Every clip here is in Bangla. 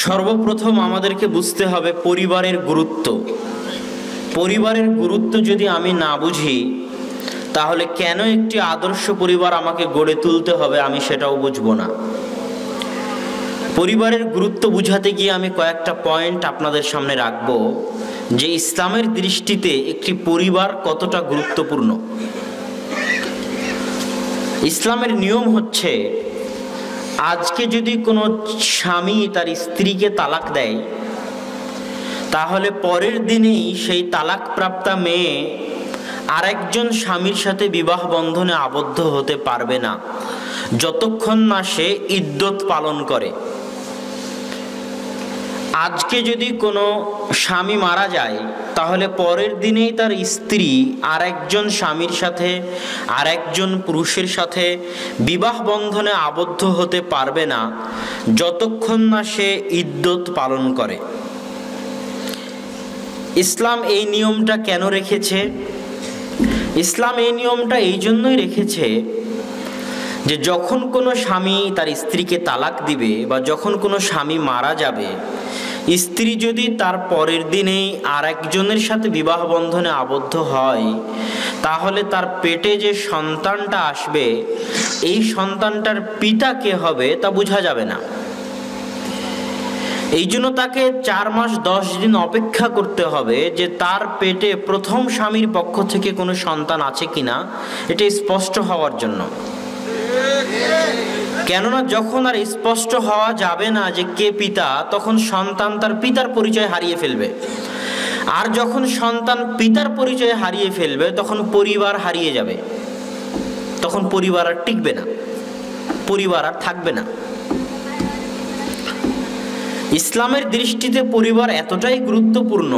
সর্বপ্রথম আমাদেরকে বুঝতে হবে পরিবারের গুরুত্ব। পরিবারের গুরুত্ব যদি আমি না বুঝি, তাহলে কেন একটি আদর্শ পরিবার আমাকে গড়ে তুলতে হবে আমি সেটাও বুঝবো না। পরিবারের গুরুত্ব বুঝাতে গিয়ে আমি কয়েকটা পয়েন্ট আপনাদের সামনে রাখবো, যে ইসলামের দৃষ্টিতে একটি পরিবার কতটা গুরুত্বপূর্ণ। ইসলামের নিয়ম হচ্ছে, আজকে যদি কোনো স্বামী তার স্ত্রীকে তালাক দেয়, তাহলে পরের দিনেই সেই তালাকপ্রাপ্তা মেয়ে আরেকজন স্বামীর সাথে বিবাহ বন্ধনে আবদ্ধ হতে পারবে না, যতক্ষণ না সে ইদ্যত পালন করে। আজকে যদি কোনো স্বামী মারা যায়, তাহলে পরের দিনেই তার স্ত্রী আরেকজন স্বামীর সাথে, আরেকজন পুরুষের সাথে বিবাহ বন্ধনে আবদ্ধ হতে পারবে না, যতক্ষণ না সে ইদ্যত পালন করে। ইসলাম এই নিয়মটা কেন রেখেছে? ইসলাম এই নিয়মটা এই জন্যই রেখেছে যে যখন কোনো স্বামী তার স্ত্রীকে তালাক দিবে বা যখন কোনো স্বামী মারা যাবে, স্ত্রী যদি তার পরের দিনেই আরেকজনের সাথে বিবাহ বন্ধনে আবদ্ধ হয়, তাহলে তার পেটে যে সন্তানটা আসবে, এই সন্তানটার পিতা কে হবে তা বোঝা যাবে না। এই জন্য তাকে 4 মাস 10 দিন অপেক্ষা করতে হবে যে তার পেটে প্রথম স্বামীর পক্ষ থেকে কোনো সন্তান আছে কিনা, এটা স্পষ্ট হওয়ার জন্য। কেননা যখন আর স্পষ্ট হওয়া যাবে না যে কে পিতা, তখন সন্তান তার পিতার পরিচয় হারিয়ে ফেলবে। আর যখন সন্তান পিতার পরিচয় হারিয়ে ফেলবে, তখন পরিবার হারিয়ে যাবে, তখন পরিবার আর টিকবে না, পরিবার আর থাকবে না। ইসলামের দৃষ্টিতে পরিবার এতটাই গুরুত্বপূর্ণ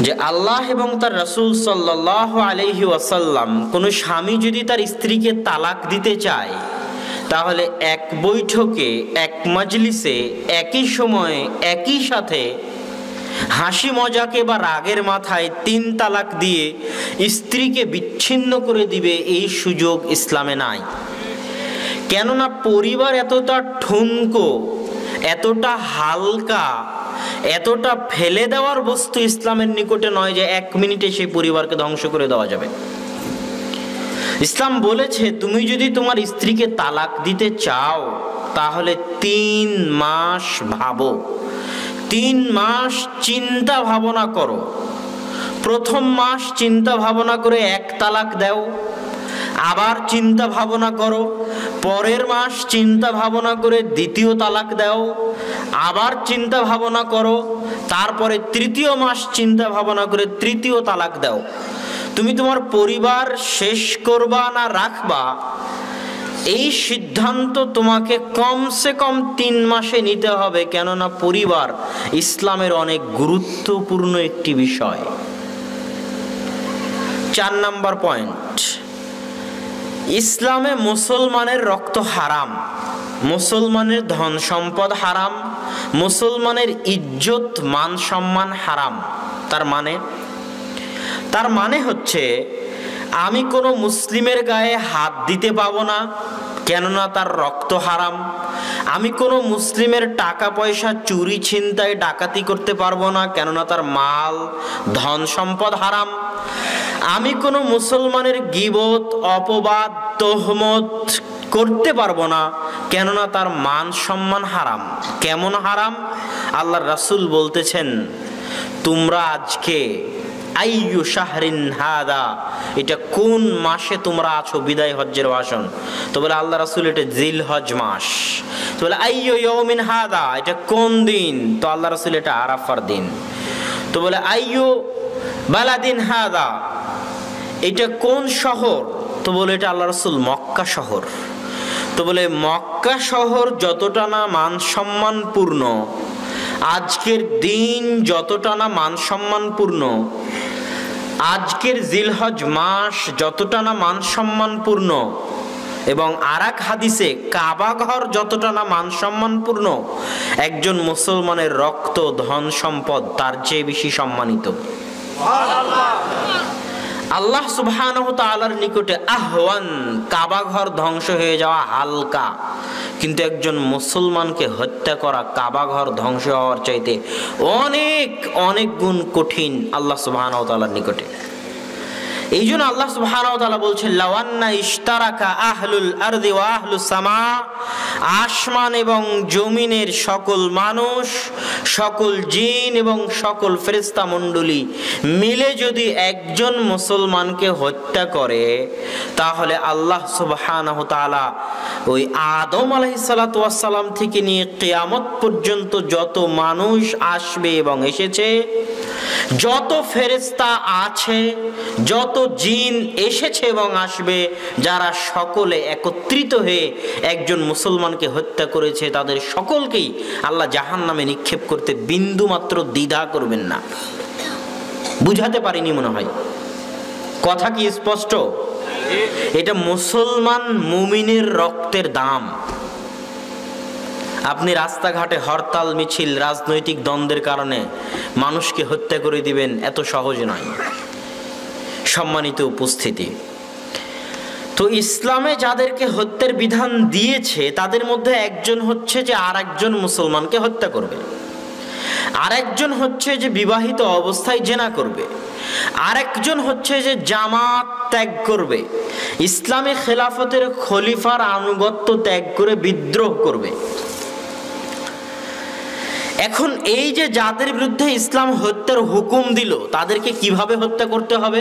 যে আল্লাহ এবং তার রাসূল সাল্লাল্লাহু আলাইহি ওয়াসাল্লাম, কোনো স্বামী যদি তার স্ত্রীকে তালাক দিতে চায়, তাহলে এক বৈঠকে, এক মজলিসে, একই সময়ে, একই সাথে হাসি মজাকে বা রাগের মাথায় 3 তালাক দিয়ে স্ত্রীকে বিচ্ছিন্ন করে দিবে, এই সুযোগ ইসলামে নাই। কেননা পরিবার এতটা ঠুনকো, এতটা হালকা, এতটা ফেলে দেওয়ার বস্তু ইসলামের নিকটে নয় যে 1 মিনিটে সেই পরিবারকে ধ্বংস করে দেওয়া যাবে। ইসলাম বলেছে, তুমি যদি তোমার স্ত্রীকে তালাক দিতে চাও, তাহলে 3 মাস ভাবো, 3 মাস চিন্তা ভাবনা করো। প্রথম মাস চিন্তা ভাবনা করে 1 তালাক দাও, আবার চিন্তা ভাবনা করো, পরের মাস চিন্তা ভাবনা করে 2য় তালাক দাও, আবার চিন্তা ভাবনা করো, তারপরে 3য় মাস চিন্তা ভাবনা করে 3য় তালাক দাও। তুমি তোমার পরিবার শেষ করবা না রাখবা, এই সিদ্ধান্ত তোমাকে কমসে কম 3 মাসে নিতে হবে। কেননা পরিবার ইসলামের অনেক গুরুত্বপূর্ণ একটি বিষয়। 4 নম্বর পয়েন্ট, ইসলামে মুসলমানের রক্ত হারাম, মুসলমানের ধন সম্পদ হারাম, মুসলমানের ইজ্জত মান সম্মান হারাম। তার মানে হচ্ছে, আমি কোনো মুসলিমের গায়ে হাত দিতে পাবো না, কেননা তার রক্ত হারাম। আমি কোনো মুসলিমের টাকা পয়সা চুরি ছিনতাই ডাকাতি করতে পারবো না, কেননা তার মাল ধন সম্পদ হারাম। আমি কোনো মুসলমানের গীবত, অপবাদ, তোহমত করতে পারবো না, কেননা তার মান সম্মান হারাম। কেমন হারাম? আল্লাহর রাসূল বলতেছেন, তোমরা আজকে আইয়ু শাহরিন হাদা, এটা কোন মাসে তোমরা আছো? বিদায় হজ্জের ভাষণ। তো বলে আল্লাহ রাসূল, এটা জিলহজ মাস। তো বলে আইয়ু ইয়াউমিন হাদা, এটা কোন দিন? তো আল্লাহ রাসূল, এটা আরাফার দিন। তো বলে আইয়ু বালাদিন হাদা, এটা কোন শহর? তো বলে এটা আল্লাহ রাসূল মক্কা শহর। তো বলে মক্কা শহর যতটা না মান সম্মানপূর্ণ, আজকের দিন যতটা না মান সম্মানপূর্ণ, আজকের জিলহজ মাস যতটা না মান সম্মানপূর্ণ, এবং আরেক হাদিসে কাবা ঘর যতটা না মান সম্মানপূর্ণ, একজন মুসলমানের রক্ত, ধন সম্পদ তার চেয়ে বেশি সম্মানিত। আল্লাহ সুবহানাহু ওয়া তাআলার নিকটে আহওয়ান, কাবা ঘর ধ্বংস হয়ে যাওয়া হালকা, কিন্তু একজন মুসলমানকে হত্যা করা কাবা ঘর ধ্বংস হওয়ার চাইতে অনেক অনেক গুণ কঠিন আল্লাহ সুবহানাহু ওয়া তাআলার নিকটে। এই জন্য আল্লাহ সুবহানাহু ওয়া তাআলা বলছেন, লাওয়ান্না ইশতারাকা আহলুল আরদি ওয়া আহলুস সামা, আসমান এবং জমিনের সকল মানুষ, সকল জিন এবং সকল ফেরেশতা মণ্ডলী মিলে যদি একজন মুসলমানকে হত্যা করে, তাহলে আল্লাহ সুবহানাহু ওয়া তাআলা ওই আদম আলাইহিস সালাতু ওয়াস সালাম থেকে নিয়ে কিয়ামত পর্যন্ত যত মানুষ আসবে এবং এসেছে, যত ফেরেশতা আছে, যত জিন এসেছে এবং আসবে, যারা সকলে একত্রিত হয়ে একজন মুসলমানকে হত্যা করেছে, তাদের সকলকেই আল্লাহ জাহান্নামে নিক্ষেপ করতে বিন্দু মাত্র দ্বিধা করবেন না। বুঝাতে পারিনি মনে হয়, কথা কি স্পষ্ট? এটা মুসলমান মুমিনের রক্তের দাম। আপনি রাস্তাঘাটে হরতাল মিছিল, রাজনৈতিক দ্বন্দ্বের কারণে মানুষকে হত্যা করে দিবেন, এত সহজ নয়। সম্মানিত উপস্থিতি, তো ইসলামে যাদেরকে হত্যার বিধান দিয়েছে তাদের মধ্যে একজন হচ্ছে যে আর একজন মুসলমানকে হত্যা করবে, আরেকজন হচ্ছে যে বিবাহিত অবস্থায় জেনা করবে, আরেকজন হচ্ছে যে জামাত ত্যাগ করবে, ইসলামী খেলাফতের খলিফার আনুগত্য ত্যাগ করে বিদ্রোহ করবে। এখন এই যে যাদের বিরুদ্ধে ইসলাম হত্যার হুকুম দিল, তাদেরকে কিভাবে হত্যা করতে হবে?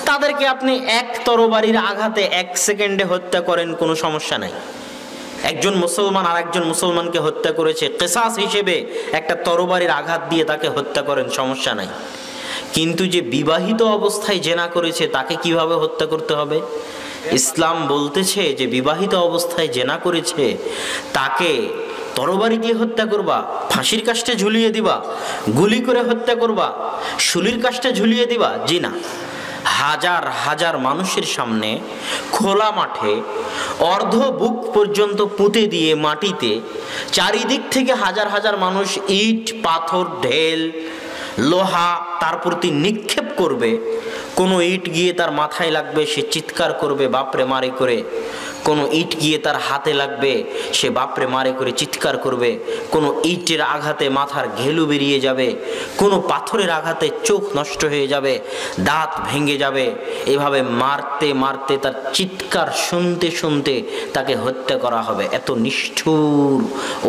তাদেরকে আপনি এক তরবারির আঘাতে 1 সেকেন্ডে হত্যা করেন, কোনো সমস্যা নাই। একজন মুসলমান আর একজন মুসলমানকে হত্যা করেছে, কিসাস হিসেবে একটা তরবারির আঘাত দিয়ে তাকে হত্যা করেন, সমস্যা নাই। কিন্তু যে বিবাহিত অবস্থায় জেনা করেছে তাকে কিভাবে হত্যা করতে হবে? ইসলাম বলতেছে যে বিবাহিত অবস্থায় জেনা করেছে তাকে তরবারি দিয়ে হত্যা করবা, ফাঁসির কাষ্ঠে ঝুলিয়ে দিবা, গুলি করে হত্যা করবা, শুলির কাষ্ঠে ঝুলিয়ে দিবা? জি না। হাজার হাজার মানুষের সামনে খোলা মাঠে অর্ধ বুক পর্যন্ত পুঁতে দিয়ে মাটিতে চারিদিক থেকে হাজার হাজার মানুষ ইট, পাথর, ঢেল, লোহা তার প্রতি নিক্ষেপ করবে। কোনো ইট গিয়ে তার মাথায় লাগবে, সে চিৎকার করবে বাপরে মারে করে। কোনো ইট গিয়ে তার হাতে লাগবে, সে বাপরে মারে করে চিৎকার করবে। কোনো ইটের আঘাতে মাথার ঘেলু বেরিয়ে যাবে, কোনো পাথরের আঘাতে চোখ নষ্ট হয়ে যাবে, দাঁত ভেঙে যাবে। এভাবে মারতে মারতে তার চিৎকার শুনতে শুনতে তাকে হত্যা করা হবে, এত নিষ্ঠুর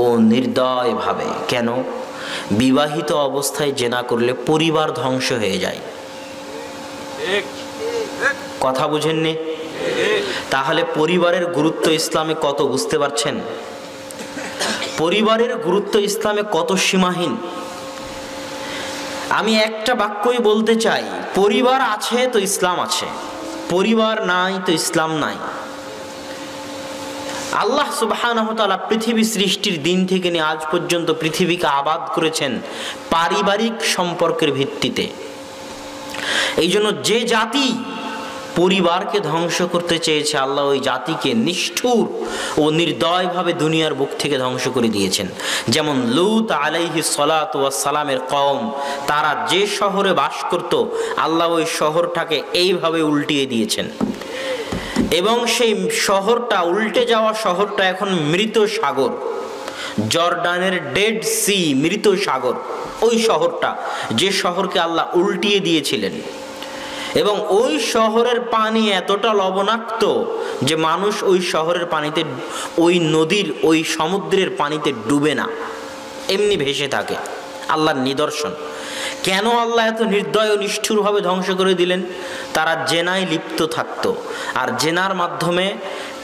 ও নির্দয়ভাবে। কেন? বিবাহিত অবস্থায় জেনা করলে পরিবার ধ্বংস হয়ে যায়। কথা বুঝেননি? তাহলে পরিবারের গুরুত্ব ইসলামে কত, বুঝতে পারছেন? পরিবারের গুরুত্ব ইসলামে কত সীমাহীন। আমি একটা বাক্যই বলতে চাই, পরিবার আছে তো ইসলাম আছে, পরিবার নাই তো ইসলাম নাই। আল্লাহ সুবহানাহু ওয়া তাআলা পৃথিবী সৃষ্টির দিন থেকে নিয়ে আজ পর্যন্ত পৃথিবীকে আবাদ করেছেন পারিবারিক সম্পর্কের ভিত্তিতে। এই জন্য যে জাতি পরিবারকে ধ্বংস করতে চেয়েছে, আল্লাহ ওই জাতিকে নিষ্ঠুর ও নির্দয়ভাবে দুনিয়ার বুক থেকে ধ্বংস করে দিয়েছেন। যেমন লূত আলাইহিস সালাতু ওয়াস সালামের কওম, তারা যে শহরে বাস করত, আল্লাহ ওই শহরটাকে এইভাবে উল্টিয়ে দিয়েছেন। এবং সেই শহরটা, উল্টে যাওয়া শহরটা এখন মৃত সাগর, জর্ডানের ডেড সি, মৃত সাগর। ওই শহরটা, যে শহরকে আল্লাহ উল্টিয়ে দিয়েছিলেন, এবং ওই শহরের পানি এতটা লবণাক্ত যে মানুষ ওই শহরের পানিতে, ওই নদীর, ওই সমুদ্রের পানিতে ডুবে না, এমনি ভেসে থাকে। আল্লাহর নিদর্শন। কেন আল্লাহ এত নির্দয় ও নিষ্ঠুরভাবে ধ্বংস করে দিলেন? তারা জেনায় লিপ্ত থাকতো, আর জেনার মাধ্যমে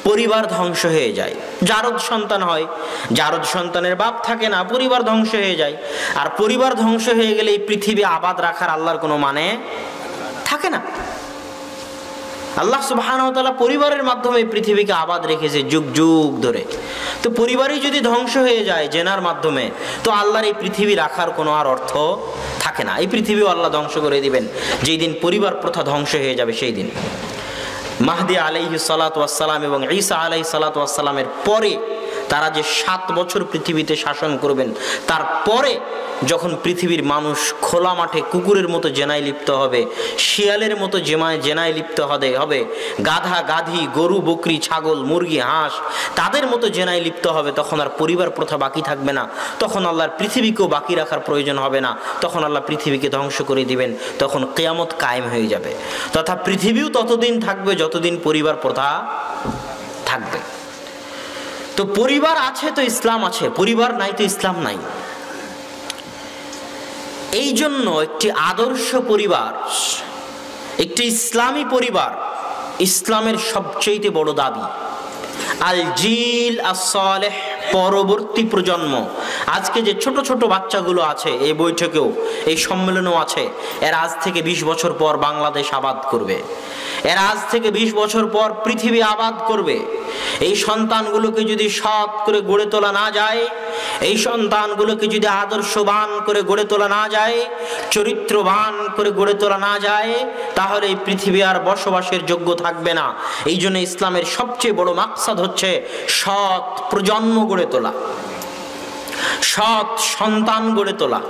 পরিবার ধ্বংস হয়ে যায়। জারদ সন্তান হয়, জারদ সন্তানের বাপ থাকে না, পরিবার ধ্বংস হয়ে যায়। আর পরিবার ধ্বংস হয়ে গেলে এই পৃথিবী আবাদ রাখার আল্লাহর কোনো মানে থাকে না। আল্লাহ সুবহানাহু ওয়া তাআলা পরিবারের মাধ্যমে পৃথিবীকে আবাদ রেখেছে যুগ যুগ ধরে। তো পরিবারই যদি ধ্বংস হয়ে যায় জেনার মাধ্যমে, তো আল্লাহর এই পৃথিবী রাখার কোনো আর অর্থ থাকে না। এই পৃথিবীও আল্লাহ ধ্বংস করে দিবেন যেই দিন পরিবার প্রথা ধ্বংস হয়ে যাবে। সেই দিন মাহদী আলাইহিস সালাতু ওয়াস সালাম এবং ঈসা আলাইহিস সালাতু ওয়াস সালামের পরে তারা যে 7 বছর পৃথিবীতে শাসন করবেন, তারপরে যখন পৃথিবীর মানুষ খোলা মাঠে কুকুরের মতো জেনায় লিপ্ত হবে, শিয়ালের মতো জেনায় লিপ্ত হবে, গাধা গাধি গরু বকরি ছাগল মুরগি হাঁস তাদের মতো জেনায় লিপ্ত হবে, তখন আর পরিবার প্রথা বাকি থাকবে না। তখন আল্লাহর পৃথিবীকেও বাকি রাখার প্রয়োজন হবে না, তখন আল্লাহ পৃথিবীকে ধ্বংস করে দিবেন, তখন কিয়ামত কায়েম হয়ে যাবে। তথা পৃথিবীও ততদিন থাকবে যতদিন পরিবার প্রথা থাকবে। তো পরিবার আছে তো ইসলাম আছে, পরিবার নাই তো ইসলাম নাই। এই জন্য একটি আদর্শ পরিবার, একটি ইসলামী পরিবার ইসলামের সবচেয়ে বড় দাবি। আল জিল আস-সালেহ, পরবর্তী প্রজন্ম। আজকে যে ছোট ছোট বাচ্চাগুলো আছে, এই বৈঠকেও এই সম্মেলনেও আছে, এর আজ থেকে 20 বছর পর বাংলাদেশ আবাদ করবে, এর আজ থেকে 20 বছর পর পৃথিবী আবাদ করবে। এই সন্তানগুলোকে যদি সৎ করে গড়ে তোলা না যায়, এই সন্তানগুলোকে যদি আদর্শবান করে গড়ে তোলা না যায়, চরিত্রবান করে গড়ে তোলা না যায়, তাহলে এই পৃথিবী আর বসবাসের যোগ্য থাকবে না। এই জন্য ইসলামের সবচেয়ে বড় মাকসাদ হচ্ছে সৎ প্রজন্ম গড়ে তোলা, সৎ সন্তান গড়ে তোলা।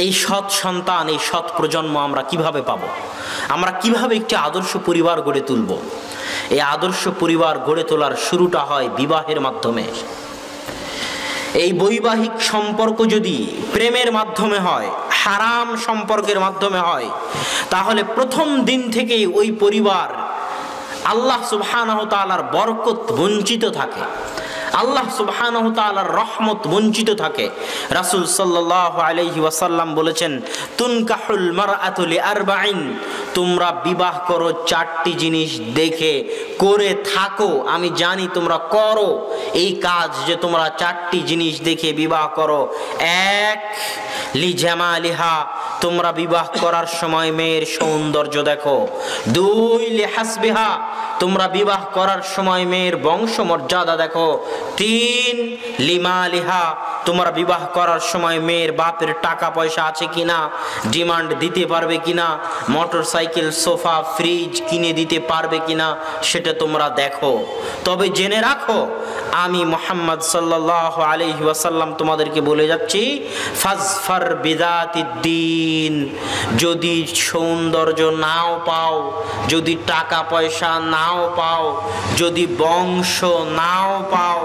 এই সৎ সন্তান, এই সৎ প্রজন্ম আমরা কিভাবে পাবো? আমরা কিভাবে একটি আদর্শ পরিবার গড়ে তুলব? এই আদর্শ পরিবার গড়ে তোলার শুরুটা হয় বিবাহের মাধ্যমে। এই বৈবাহিক সম্পর্ক যদি প্রেমের মাধ্যমে হয়, হারাম সম্পর্কের মাধ্যমে হয়, তাহলে প্রথম দিন থেকেই ওই পরিবার আল্লাহ সুবহানাহু ওয়া তাআলার বরকত বঞ্চিত থাকে, আল্লাহ সুবহানাহু ওয়া তাআলার রহমত বঞ্চিত থাকে। রাসূল সাল্লাল্লাহু আলাইহি ওয়াসাল্লাম বলেছেন, তুনকাহুল মারআতু লিআরবাইন, তোমরা বিবাহ করো 4টি জিনিস দেখে, করে থাকো। আমি জানি তোমরা করো এই কাজ, যে তোমরা 4টি জিনিস দেখে বিবাহ করো। 1 লিজামালিহা, তোমরা বিবাহ করার সময় মেয়ের সৌন্দর্য দেখো। 2 লিহাসবিহা, তোমরা বিবাহ করার সময় মেয়ের বংশ মর্যাদা দেখো। 3 লিমালিহা, তোমরা বিবাহ করার সময় মেয়ের বাপের টাকা পয়সা আছে কিনা, ডিমান্ড দিতে পারবে কিনা, মোটর সাইকেল সোফা ফ্রিজ কিনে দিতে পারবে কিনা, সেটা তোমরা দেখো। তবে জেনে রাখো, আমি মুহাম্মদ সাল্লাল্লাহু আলাইহি ওয়াসাল্লাম তোমাদেরকে বলে যাচ্ছি, ফাজফার বিযাতিদ্দিন, যদি সৌন্দর্য নাও পাও, যদি টাকা পয়সা নাও পাও, যদি বংশ নাও পাও,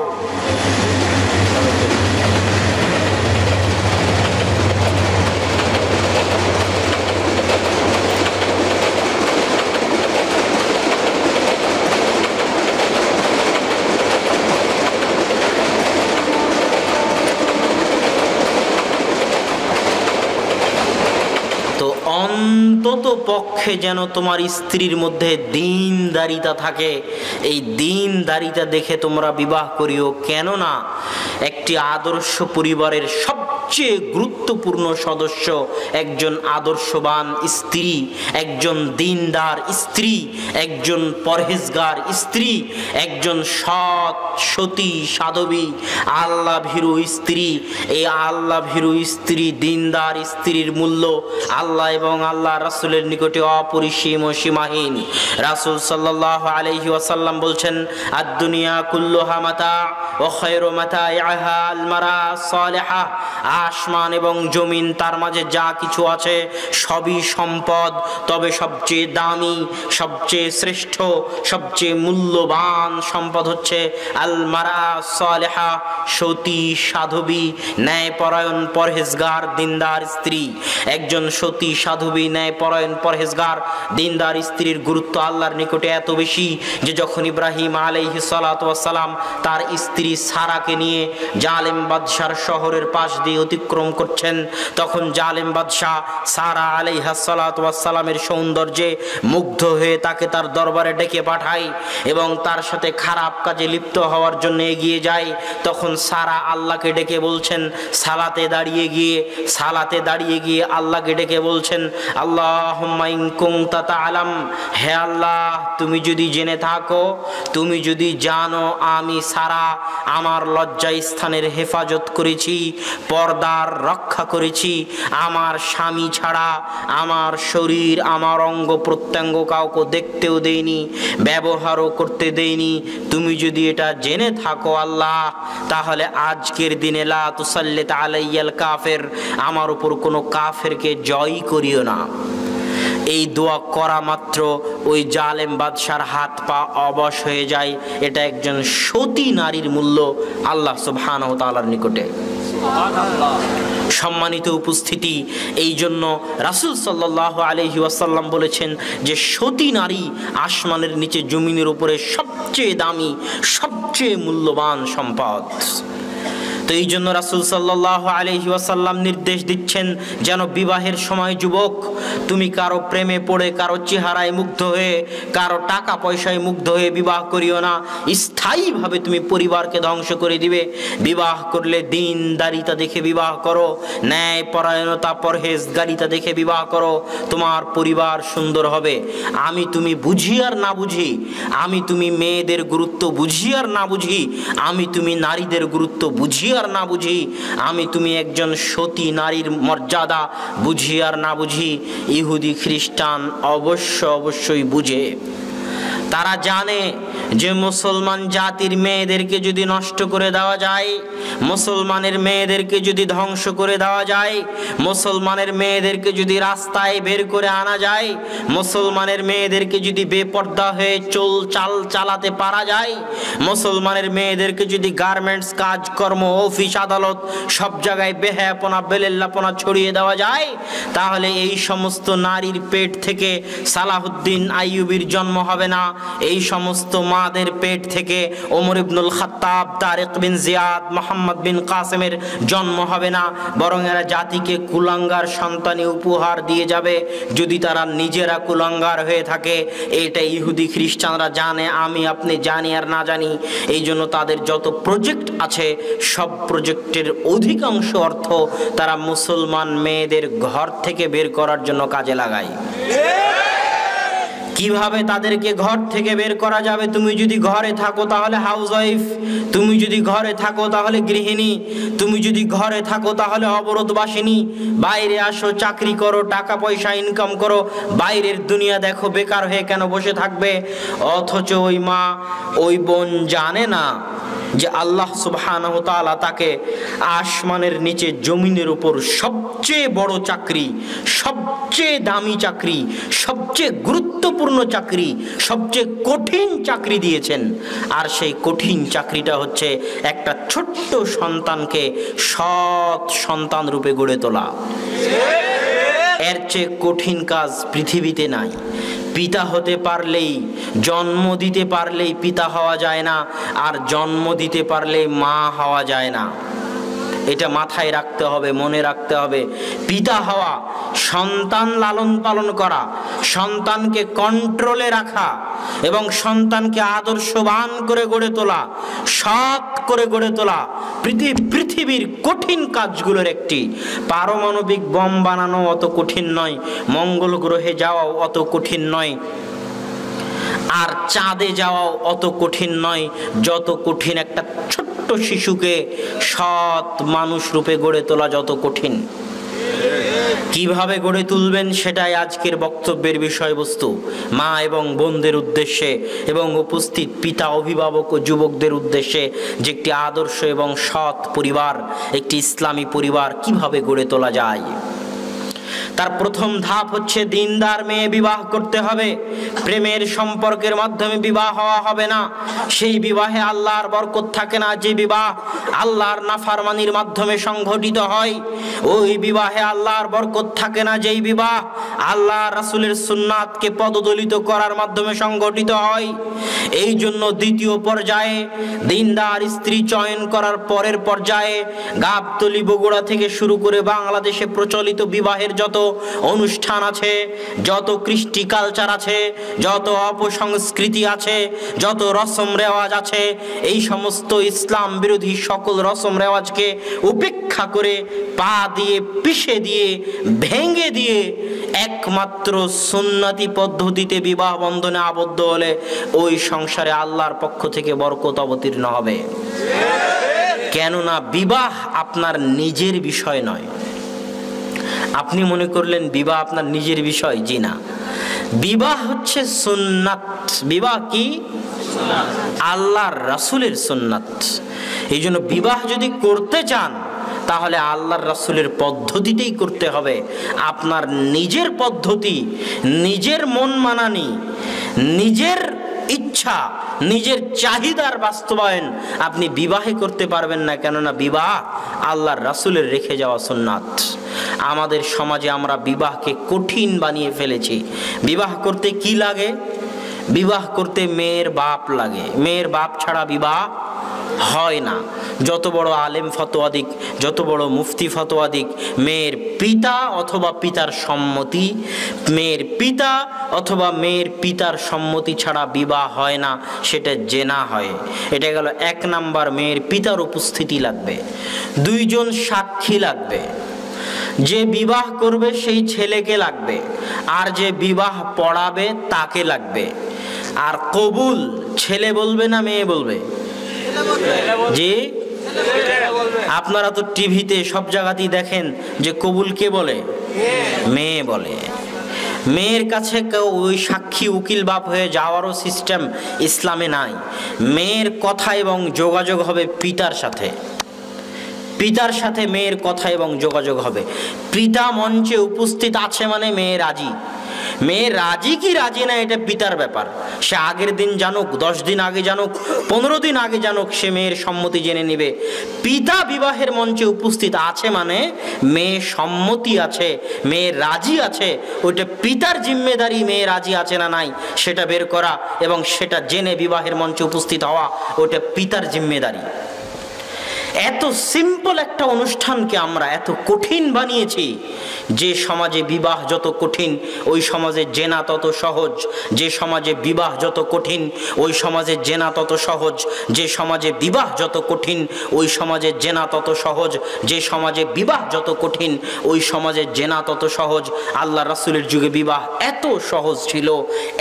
অন্তত পক্ষে যেন তোমার স্ত্রীর মধ্যে দীনদারিতা থাকে। এই দীনদারিতা দেখে তোমরা বিবাহ করিও, কেননা একটি আদর্শ পরিবারের সবচেয়ে গুরুত্বপূর্ণ সদস্য একজন আদর্শবান স্ত্রী, একজন দীনদার স্ত্রী, একজন পরহেজগার স্ত্রী, একজন সৎ সতী সাধবী আল্লাহ ভীরু স্ত্রী। এই আল্লাহ ভীরু স্ত্রী, দীনদার স্ত্রীর মূল্য আল্লাহ এবং আল্লাহ রাসূলের নিকটে অপরিসীম ও সীমাহীন। রাসূল সাল্লাল্লাহু আলাইহি ওয়াসাল্লাম বলছেন, আদ-দুনিয়া কুল্লুহা মাতা ওয়া খায়রু মাতাইহা আল মারা সালিহা, আসমান এবং জমিন তার মাঝে যা কিছু আছে সবই সম্পদ, তবে সবচেয়ে দামি, সবচেয়ে শ্রেষ্ঠ, সবচেয়ে মূল্যবান সম্পদ হচ্ছে আল মারা সালিহা, সতী সাধবী ন্যায়পরায়ণ পরহেজগার দিনদার স্ত্রী। একজন সতী সাধবী ন্যায়পরায়ণ পরহেজগার দিনদার স্ত্রীর গুরুত্ব আল্লাহর নিকটে এত বেশি যে যখন ইব্রাহিম আলাইহিস সালাতু ওয়াস সালাম তার স্ত্রী সারাকে নিয়ে জালেম বাদশার শহরের পাশ দিয়ে অতিক্রম করছেন, তখন জালেম বাদশাহ সারা আলাইহিস সালাতু ওয়াস সালামের সৌন্দর্যে মুগ্ধ হয়ে তাকে তার দরবারে ডেকে পাঠায় এবং তার সাথে খারাপ কাজে লিপ্ত হওয়ার জন্য এগিয়ে যায়। তখন সারা আল্লাহকে ডেকে বলছেন, সালাতে দাঁড়িয়ে গিয়ে আল্লাহকে ডেকে বলছেন, আল্লাহুম্মা ইন কুনতা তা'লাম, হে আল্লাহ তুমি যদি জেনে থাকো, তুমি যদি জানো আমি সারা আমার লজ্জা স্থানের হেফাজত করেছি, পর্দার রক্ষা করেছি, আমার স্বামী ছাড়া আমার শরীর, আমার অঙ্গ প্রত্যঙ্গ কাউকে দেখতেও দেইনি, ব্যবহারও করতে দেইনি। তুমি যদি এটা জেনে থাকো আল্লাহ, তাহলে আজকের দিনে লা তুসাল্লিত আলাইয়াল কাফের, আমার উপর কোনো কাফেরকে জয় করিও না। এই দোয়া করা মাত্র ওই জালেম বাদশার হাত পা অবশ হয়ে যায়। এটা একজন সতী নারীর মূল্য আল্লাহ সুবহানাহু ওয়া তাআলার নিকটে। সম্মানিত উপস্থিতি, এই জন্য রাসূল সাল্লাল্লাহু আলাইহি ওয়াসাল্লাম বলেছেন যে সতী নারী আসমানের নিচে জমিনের উপরে সবচেয়ে দামি, সবচেয়ে মূল্যবান সম্পদ। তো এই জন্য রাসূল সাল্লাল্লাহু আলাইহি ওয়াসাল্লাম নির্দেশ দিচ্ছেন যেন বিবাহের সময় যুবক তুমি কারো প্রেমে পড়ে, কারো চেহারায় মুগ্ধ হয়ে, কারো টাকা পয়সায় মুগ্ধ হয়ে বিবাহ করিও না। স্থায়ীভাবে তুমি পরিবারকে ধ্বংস করে দিবে। বিবাহ করলে দিনদারিতা দেখে বিবাহ করো, ন্যায় পরায়ণতা পরহেজগারিতা দেখে বিবাহ করো, তোমার পরিবার সুন্দর হবে। আমি তুমি বুঝি আর না বুঝি, আমি তুমি মেয়েদের গুরুত্ব বুঝি আর না বুঝি, আমি তুমি নারীদের গুরুত্ব বুঝি আর না বুঝি, আমি তুমি একজন সতী নারীর মর্যাদা বুঝি আর না বুঝি, ইহুদি খ্রিস্টান অবশ্যই বুঝে। তারা জানে যে মুসলমান জাতির মেয়েদেরকে যদি নষ্ট করে দেওয়া যায়, মুসলমানের মেয়েদেরকে যদি ধ্বংস করে দেওয়া যায়, মুসলমানের মেয়েদেরকে যদি রাস্তায় বের করে আনা যায়, মুসলমানের মেয়েদেরকে যদি বেপর্দা হয়ে চাল চালাতে পারা যায়, মুসলমানের মেয়েদেরকে যদি গার্মেন্টস কাজকর্ম, অফিস আদালত সব জায়গায় বেহায়াপনা বেলেল্লাপনা ছড়িয়ে দেওয়া যায়, তাহলে এই সমস্ত নারীর পেট থেকে সালাহুদ্দিন আইয়ুবীর জন্ম হবে না। এই সমস্ত মাদের পেট থেকে ওমর ইবনুল খাত্তাব, তারেক বিন জিয়াদ, মোহাম্মদ বিন কাসেমের জন্ম হবে না। বরং এরা জাতিকে কুলাঙ্গার সন্তানি উপহার দিয়ে যাবে যদি তারা নিজেরা কুলাঙ্গার হয়ে থাকে। এটা ইহুদি খ্রিস্টানরা জানে, আমি আপনি জানি আর না জানি। এই জন্য তাদের যত প্রজেক্ট আছে সব প্রজেক্টের অধিকাংশ অর্থ তারা মুসলমান মেয়েদের ঘর থেকে বের করার জন্য কাজে লাগায়। কিভাবে তাদেরকে ঘর থেকে বের করা যাবে? তুমি যদি ঘরে থাকো তাহলে হাউস ওয়াইফ, তুমি যদি ঘরে থাকো তাহলে গৃহিণী, তুমি যদি ঘরে থাকো তাহলে অবরোধবাসিনী। বাইরে আসো, চাকরি করো, টাকা পয়সা ইনকাম করো, বাইরের দুনিয়া দেখো, বেকার হয়ে কেন বসে থাকবে? অথচ ওই মা, ওই বোন জানে না যে আল্লাহ সুবহানাহু ওয়া তাআলা তাকে আসমানের নিচে জমিনের উপর সবচেয়ে বড় চাকরি, সবচেয়ে দামি চাকরি, সবচেয়ে গুরুত্বপূর্ণ চাকরি, সবচেয়ে কঠিন চাকরি দিয়েছেন। আর সেই কঠিন চাকরিটা হচ্ছে একটা ছোট্ট সন্তানকে সৎ সন্তান রূপে গড়ে তোলা। এর চেয়ে কঠিন কাজ পৃথিবীতে নাই। পিতা হতে পারলেই, জন্ম দিতে পারলেই পিতা হওয়া যায় না, আর জন্ম দিতে পারলেই মা হওয়া যায় না। এটা মাথায় রাখতে হবে, মনে রাখতে হবে। পিতা হওয়া, সন্তান লালন পালন করা, সন্তানকে কন্ট্রোলে রাখা এবং সন্তানকে আদর্শবান করে গড়ে তোলা, সৎ করে গড়ে তোলা পৃথিবীর কঠিন কাজগুলোর একটি। পারমাণবিক বম বানানো অত কঠিন নয়, মঙ্গল গ্রহে যাওয়াও অত কঠিন নয়, আর চাঁদে যাওয়াও অত কঠিন নয় যত কঠিন একটা ছোট্ট শিশুকে সৎ মানুষ রূপে গড়ে তোলা যত কঠিন। কিভাবে গড়ে তুলবেন সেটাই আজকের বক্তব্যের বিষয়বস্তু। মা এবং বোনদের উদ্দেশ্যে এবং উপস্থিত পিতা, অভিভাবক ও যুবকদের উদ্দেশ্যে যে একটি আদর্শ এবং সৎ পরিবার, একটি ইসলামী পরিবার কিভাবে গড়ে তোলা যায়, তার প্রথম ধাপ হচ্ছে দিনদার মেয়ে বিবাহ করতে হবে। প্রেমের সম্পর্কের মাধ্যমে বিবাহ হওয়া হবে না। সেই বিবাহে আল্লাহর বরকত থাকে না। যে বিবাহ আল্লাহর নাফরমানির মাধ্যমে সংঘটিত হয়, ওই বিবাহে আল্লাহর বরকত থাকে না। যেই বিবাহ আল্লাহ রাসূলের সুন্নাতকে পদদলিত করার মাধ্যমে সংঘটিত হয়। এই জন্য দ্বিতীয় পর্যায়ে দিনদার স্ত্রী চয়ন করার পরের পর্যায়ে গাবতলী, বগুড়া থেকে শুরু করে বাংলাদেশে প্রচলিত বিবাহের যত অনুষ্ঠান আছে, যত কৃষ্টি কালচার আছে, যত অপসংস্কৃতি আছে, যত রসম রেওয়াজ আছে, এই সমস্ত ইসলাম বিরোধী সকল রসম রেওয়াজকে উপেক্ষা করে পা দিয়ে পিষে দিয়ে ভেঙে দিয়ে একমাত্র সুন্নতি পদ্ধতিতে বিবাহ বন্ধনে আবদ্ধ হলে ওই সংসারে আল্লাহর পক্ষ থেকে বরকত অবতীর্ণ হবে। কেননা বিবাহ আপনার নিজের বিষয় নয়। আপনি মনে করলেন বিবাহ আপনার নিজের বিষয়, জি না, বিবাহ হচ্ছে সুন্নাত। বিবাহ কি? আল্লাহর রাসূলের সুন্নাত। এই জন্য বিবাহ যদি করতে চান তাহলে আল্লাহর রাসূলের পদ্ধতিতেই করতে হবে। আপনার নিজের পদ্ধতি, নিজের মন মানানি, নিজের ইচ্ছা, নিজের চাহিদার বাস্তবায়ন আপনি বিবাহে করতে পারবেন না। কেননা বিবাহ আল্লাহর রাসূলের রেখে যাওয়া সুন্নাত। আমাদের সমাজে আমরা বিবাহকে কঠিন বানিয়ে ফেলেছি। বিবাহ করতে কি লাগে? বিবাহ করতে মেয়ের বাপ লাগে। মেয়ের বাপ ছাড়া বিবাহ হয় না। যত বড় আলেম ফতোয়া দিক, যত বড় মুফতি ফতোয়া দিক, মেয়ের পিতা অথবা পিতার সম্মতি, মেয়ের পিতা অথবা মেয়ের পিতার সম্মতি ছাড়া বিবাহ হয় না, সেটা জেনা হয়। এটা গেল এক নাম্বার। মেয়ের পিতার উপস্থিতি লাগবে, দুইজন সাক্ষী লাগবে, যে বিবাহ করবে সেই ছেলেকে লাগবে, আর যে বিবাহ পড়াবে তাকে লাগবে। আর কবুল ছেলে বলবে না মেয়ে বলবে? জি, আপনারা তো টিভিতে সব জায়গাতেই দেখেন যে কবুল কে বলে? মেয়ে বলে। মেয়ের কাছে কেউ ওই সাক্ষী উকিল বাপ হয়ে যাওয়ারও সিস্টেম ইসলামে নাই। মেয়ের কথা এবং যোগাযোগ হবে পিতার সাথে। পিতার সাথে মেয়ের কথা এবং যোগাযোগ হবে। পিতা মঞ্চে উপস্থিত আছে মানে মেয়ে রাজি। মেয়ে রাজি কি রাজি না এটা পিতার ব্যাপার। সে আগের দিন জানুক, 10 দিন আগে জানুক, 15 দিন আগে জানুক, সে মেয়ের সম্মতি জেনে নেবে। পিতা বিবাহের মঞ্চে উপস্থিত আছে মানে মেয়ে সম্মতি আছে, মেয়ে রাজি আছে। ওইটা পিতার জিম্মেদারি মেয়ে রাজি আছে না নাই সেটা বের করা এবং সেটা জেনে বিবাহের মঞ্চে উপস্থিত হওয়া, ওটা পিতার জিম্মেদারি। এত সিম্পল একটা অনুষ্ঠানকে আমরা এত কঠিন বানিয়েছি। যে সমাজে বিবাহ যত কঠিন ওই সমাজে জেনা তত সহজ। যে সমাজে বিবাহ যত কঠিন ওই সমাজে জেনা তত সহজ। যে সমাজে বিবাহ যত কঠিন ওই সমাজে জেনা তত সহজ। যে সমাজে বিবাহ যত কঠিন ওই সমাজে জেনা তত সহজ। আল্লাহ রাসূলের যুগে বিবাহ এত সহজ ছিল,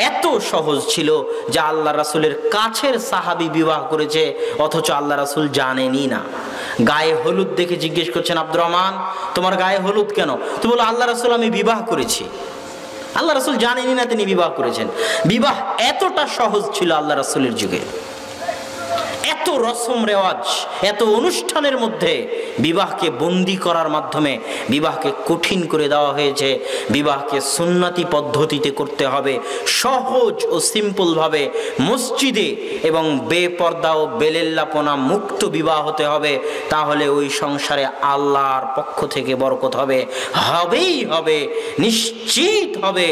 এত সহজ ছিল যে আল্লাহ রাসূলের কাছের সাহাবী বিবাহ করেছে, অথচ আল্লাহ রাসূল জানেনই না। গায়ে হলুদ দেখে জিজ্ঞেস করছেন, আব্দুর রহমান তোমার গায়ে হলুদ কেন? তো বলো, আল্লাহ রাসূল আমি বিবাহ করেছি। আল্লাহ রাসূল জানেনই না তিনি বিবাহ করেছেন। বিবাহ এতটা সহজ ছিল আল্লাহ রাসূলের যুগে। এত রসম রেওয়াজ, এত অনুষ্ঠানের মধ্যে বিবাহকে বন্দি করার মাধ্যমে বিবাহকে কঠিন করে দেওয়া হয়েছে। বিবাহকে সুন্নতি পদ্ধতিতে করতে হবে, সহজ ও সিম্পল ভাবে মসজিদে এবং বেপর্দা ও বেলেল্লাপনা মুক্ত বিবাহ হতে হবে। তাহলে ওই সংসারে আল্লাহর পক্ষ থেকে বরকত হবে, হবেই হবে, নিশ্চিত হবে,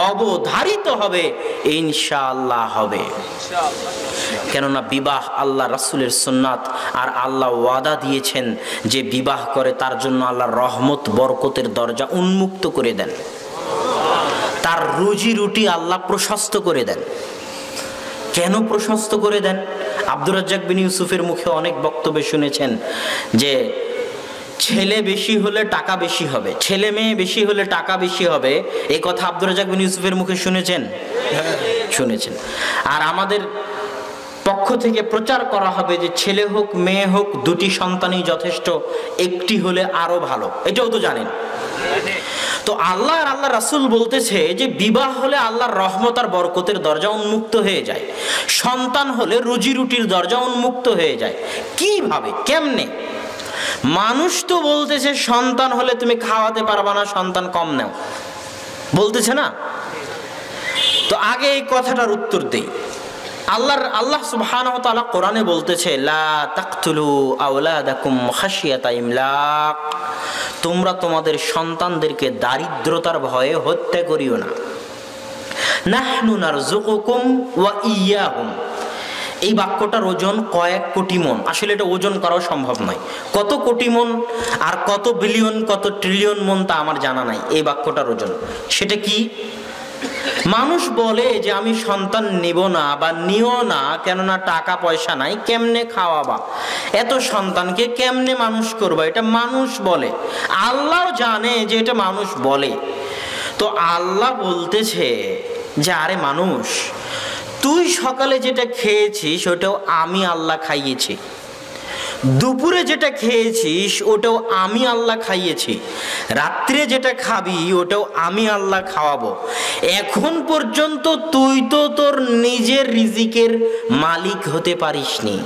অবধারিত হবে, ইনশাআল্লাহ হবে। কেননা বিবাহ আল্লাহ রাসূলের সুন্নাত। আর আল্লাহ ওয়াদা দিয়েছেন যে বিবাহ করে তার জন্য আল্লাহর রহমত বরকতের দরজা উন্মুক্ত করে দেন, তার রুজি রুটি আল্লাহ প্রশস্ত করে দেন। কেন প্রশস্ত করে দেন? আব্দুর রাজ্জাক বিন ইউসুফের মুখে অনেক বক্তব্য শুনেছেন যে ছেলে বেশি হলে টাকা বেশি হবে, ছেলে মেয়ে বেশি হলে টাকা বেশি হবে। এই কথা আব্দুর রাজ্জাক বিন ইউসুফের মুখে শুনেছেন? শুনেছেন। আর আমাদের পক্ষ থেকে প্রচার করা হবে যে ছেলে হোক মেয়ে হোক দুটি সন্তানই যথেষ্ট, একটি হলে আরো ভালো। এটাও তো জানেন। তো আল্লাহ আর আল্লাহ রাসূল বলতেছে যে বিবাহ হলে আল্লাহর রহমত আর বরকতের দরজা উন্মুক্ত হয়ে যায়, সন্তান হলে রুজি রুটির দরজা উন্মুক্ত হয়ে যায়। কিভাবে, কেমনে? মানুষ তো বলতেছে সন্তান হলে তুমি খাওয়াতে পারবা না, সন্তান কম নাও, বলতেছে না? তো আগে এই কথাটার উত্তর দেই। আল্লাহ সুবহানাহু ওয়া তাআলা কোরআনে বলতেছে, লা তাকতুলু আওলাদাকুম খাশিয়াতা ইমলাক, তোমরা তোমাদের সন্তানদেরকে দারিদ্রতার ভয়ে হত্যা করিও না। নাহনু নারযুকুকুম ওয়া ইয়্যাহুম, এই বাক্যটার ওজন কয়েক কোটি মন। আসলে এটা ওজন করাও সম্ভব নয়, কত কোটি মন আর কত বিলিয়ন কত ট্রিলিয়ন মন তা আমার জানা নাই এই বাক্যটার ওজন। সেটা কি? মানুষ বলে যে আমি সন্তান নিব না বা নিও না, কেননা টাকা পয়সা নাই, কেমনে খাওয়াবা, এত সন্তানকে কেমনে মানুষ করবা, এটা মানুষ বলে। আল্লাহ জানে যে এটা মানুষ বলে। তো আল্লাহ বলতেছে যে আরে মানুষ, তুই সকালে যেটা খেয়েছিস ওটাও আমি আল্লাহ খাইয়েছি, দুপুরে যেটা খেয়েছিস ওটাও আমি আল্লাহ খাইয়েছি, রাত্রে যেটা খাবি ওটাও আমি আল্লাহ খাওয়াবো। এখন পর্যন্ত তুই তো তোর নিজের রিজিকের মালিক হতে পারিসনি,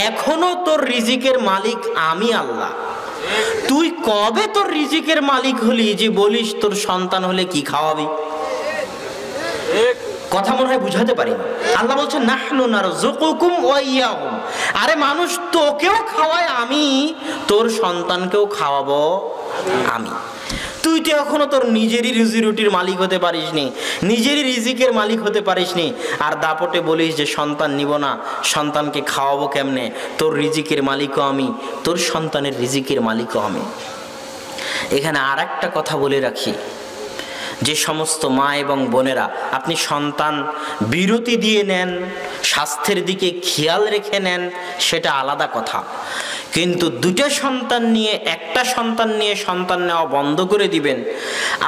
এখনো তোর রিজিকের মালিক আমি আল্লাহ। তুই কবে তোর রিজিকের মালিক হলি যে বলিস তোর সন্তান হলে কি খাওয়াবি? কথা মনে হয় বুঝাতে পারি। আল্লাহ বলছেন নাহনু নারযুকুকুম ওয়া ইয়াহুম, আরে মানুষ তোকেও খাওয়ায় আমি, তোর সন্তানকেও খাওয়াবো আমি। তুই তো এখনো তোর নিজেরই রুজি রুটির মালিক হতে পারিসনি, নিজেরই রিজিকের মালিক হতে পারিসনি, আর দাপটে বলিস যে সন্তান নিব না, সন্তানকে খাওয়াবো কেমনে? তোর রিজিকের মালিকও আমি, তোর সন্তানের রিজিকের মালিকও আমি। এখানে আর একটা কথা বলে রাখি, যে সমস্ত মা এবং বোনেরা আপনি সন্তান বিরতি দিয়ে নেন, স্বাস্থ্যের দিকে খেয়াল রেখে নেন, সেটা আলাদা কথা, কিন্তু দুটো সন্তান নিয়ে একটা সন্তান নিয়ে সন্তান নেওয়া বন্ধ করে দিবেন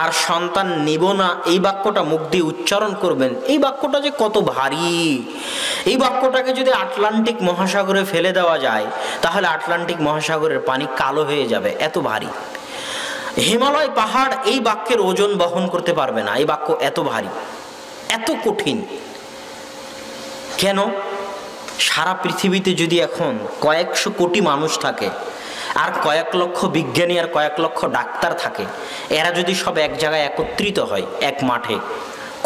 আর সন্তান নিব না এই বাক্যটা মুখ দিয়ে উচ্চারণ করবেন, এই বাক্যটা যে কত ভারী। এই বাক্যটাকে যদি আটলান্টিক মহাসাগরে ফেলে দেওয়া যায় তাহলে আটলান্টিক মহাসাগরের পানি কালো হয়ে যাবে, এত ভারী। হিমালয় পাহাড় এই বাক্যের ওজন বহন করতে পারবে না, এই বাক্য এত ভারী, এত কঠিন। কেন? সারা পৃথিবীতে যদি এখন কয়েকশো কোটি মানুষ থাকে আর কয়েক লক্ষ বিজ্ঞানী আর কয়েক লক্ষ ডাক্তার থাকে, এরা যদি সব এক জায়গায় একত্রিত হয় এক মাঠে,